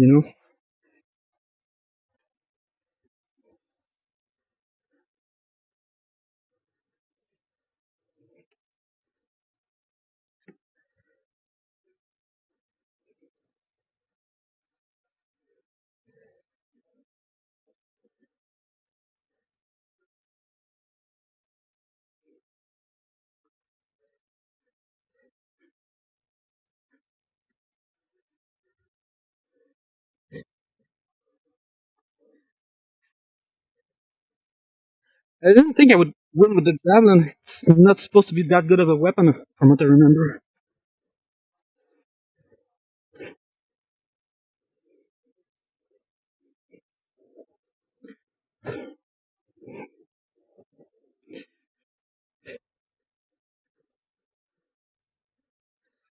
I didn't think I would win with the javelin. It's not supposed to be that good of a weapon, from what I remember.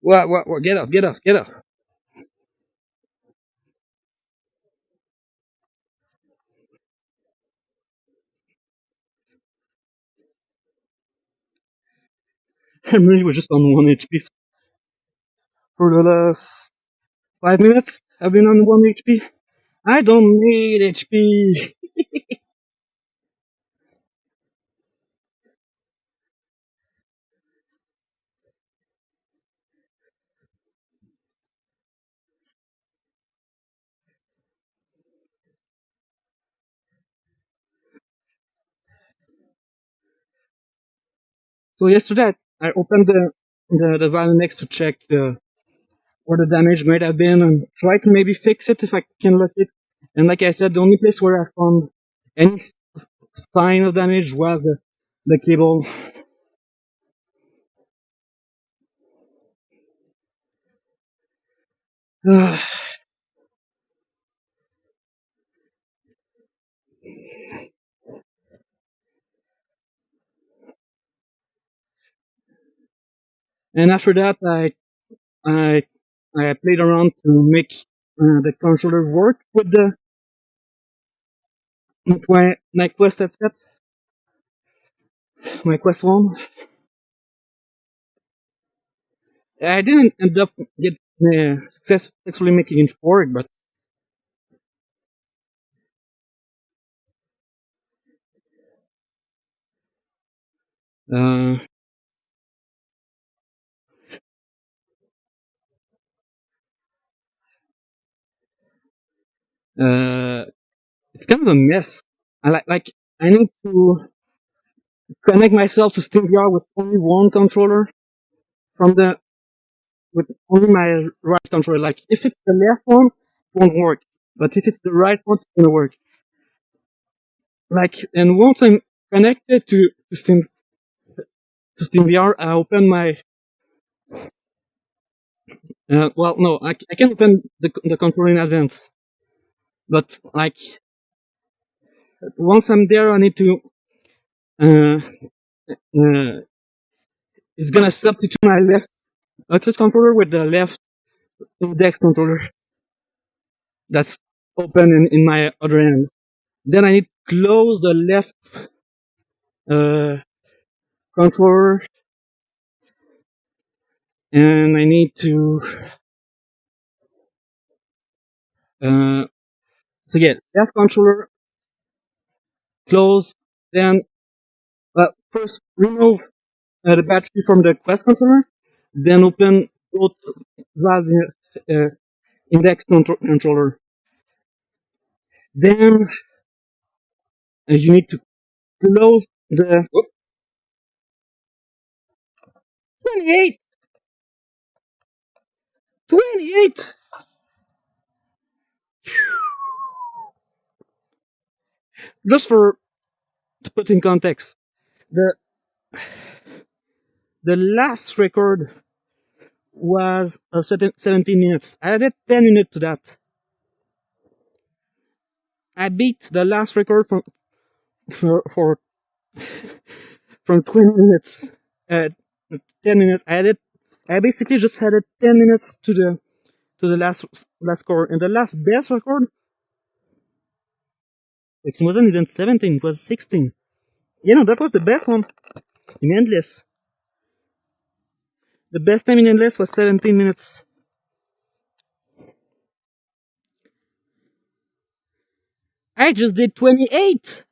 What? Get up, get up, get up. I really was just on 1 HP for the last 5 minutes. I've been on 1 HP. I don't need HP. So yesterday I opened the violin next to check where the damage might have been and try to maybe fix it if I can look it. And like I said, the only place where I found any sign of damage was the cable. And after that, I I played around to make the controller work with the NainPosteur headset. my Quest 1. I didn't end up successfully making it forward, but uh, uh, it's kind of a mess. I need to connect myself to SteamVR with only one controller from the with only my right controller. Like if it's the left one, it won't work. But if it's the right one, it's gonna work. Like and once I'm connected to SteamVR, I open my well no I can open the controller in advance. But like once I'm there, I need to uh, uh, it's gonna substitute my left Oculus controller with the left index controller that's open in my other hand. Then I need to close the left uh, controller, and I need to uh, so yeah, left controller close. Then first remove the battery from the Quest controller. Then open both Valve uh, index controller. Then you need to close the 28, 28. Just for to put in context, the the last record was 17 minutes. I added 10 minutes to that. I beat the last record for from 20 minutes. Uh, 10 minutes. I basically just added 10 minutes to the last score, and the last best record. It wasn't even 17. It was 16. You know that was the best one in endless. The best time in endless was 17 minutes. I just did 28,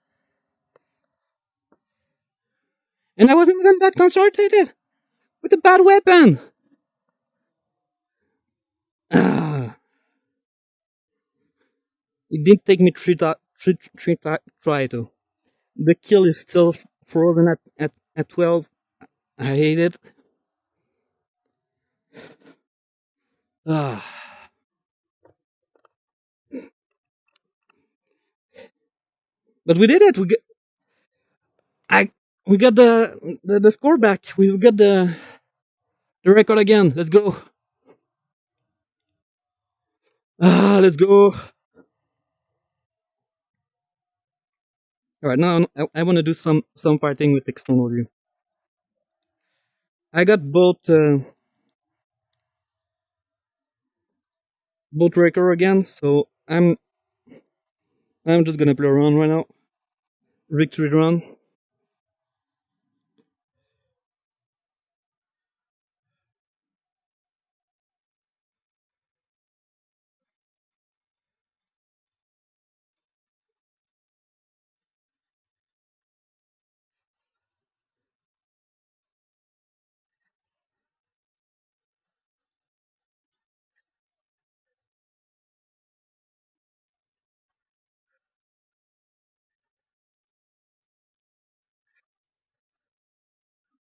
and I wasn't even that concentrated with a bad weapon. Ah, it did take me try though. The kill is still frozen at 12. I hate it. Ah, but we did it. I we got the score back. We got the record again. Let's go. Let's go. All right, now I want to do some fighting with external view. I got both record again, so I'm just gonna play around right now. Victory run.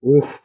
Oof.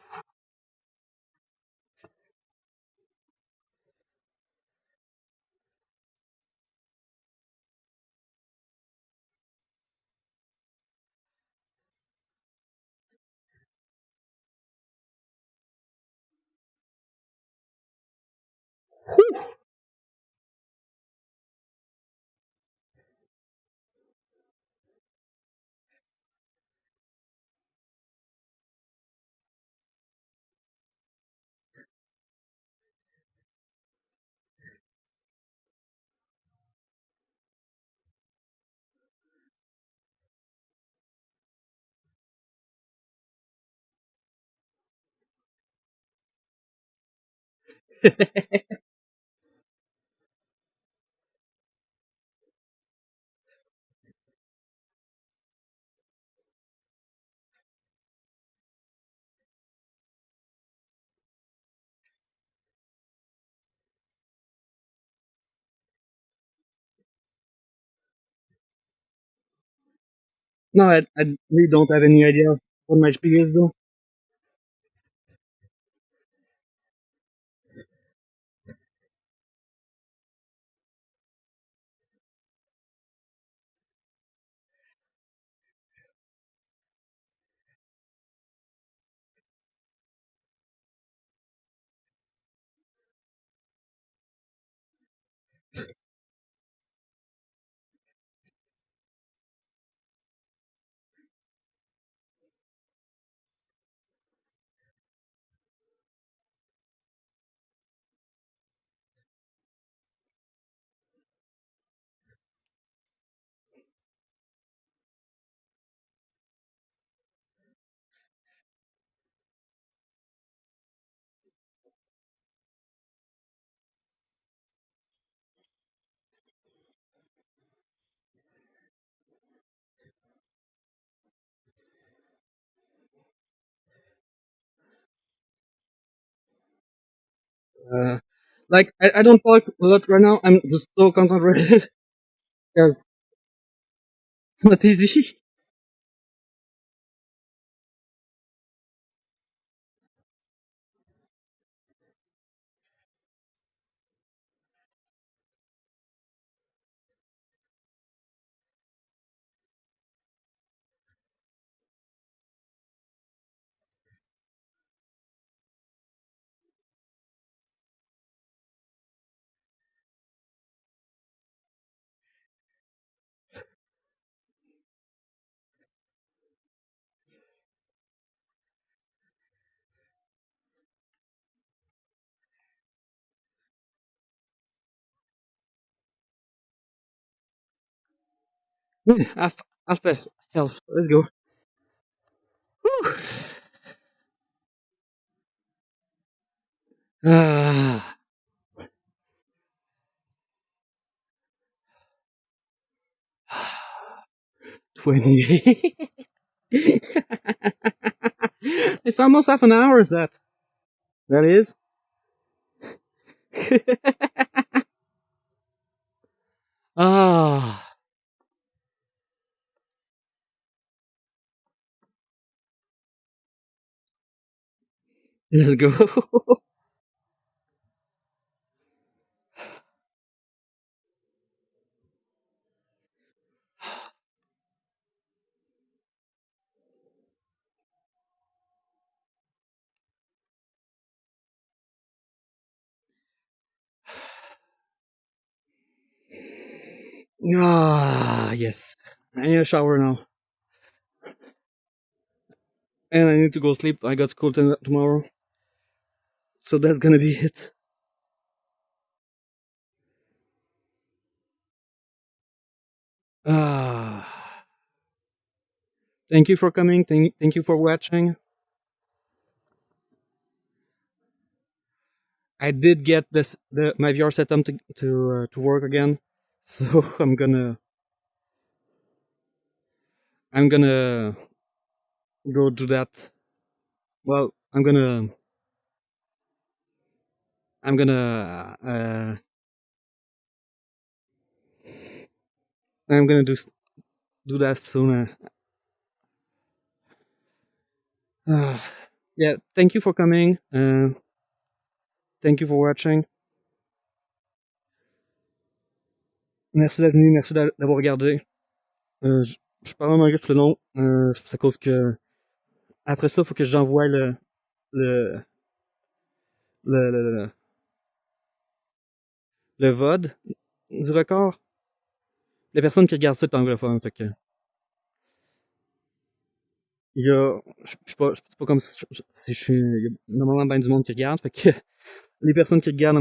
No, I really don't have any idea what my HP is though. Uh, like I don't talk a lot right now. I'm just so concentrated because it's not easy. Yeah, half health. Let's go. Whew. Ah, 20. It's almost half an hour. Is that? That is. Ah, let's go. Ah, yes. I need a shower now, and I need to go sleep. I got school tomorrow, so that's gonna be it. Ah, thank you for coming. Thank you for watching. I did get the my VR setup to work again, so I'm gonna go do that. Well, I'm gonna I'm gonna do that soon. Uh, yeah, thank you for coming. Thank you for watching. Merci d'être venu, merci d'avoir regardé. Je parle en anglais tout le long. C'est à cause que après ça, il faut que j'envoie le, le, le VOD du record. Les personnes qui regardent ça sont anglophones, fait que il y a, je suis pas, c'est pas comme si il y a normalement ben du monde qui regarde, fait que les personnes qui regardent,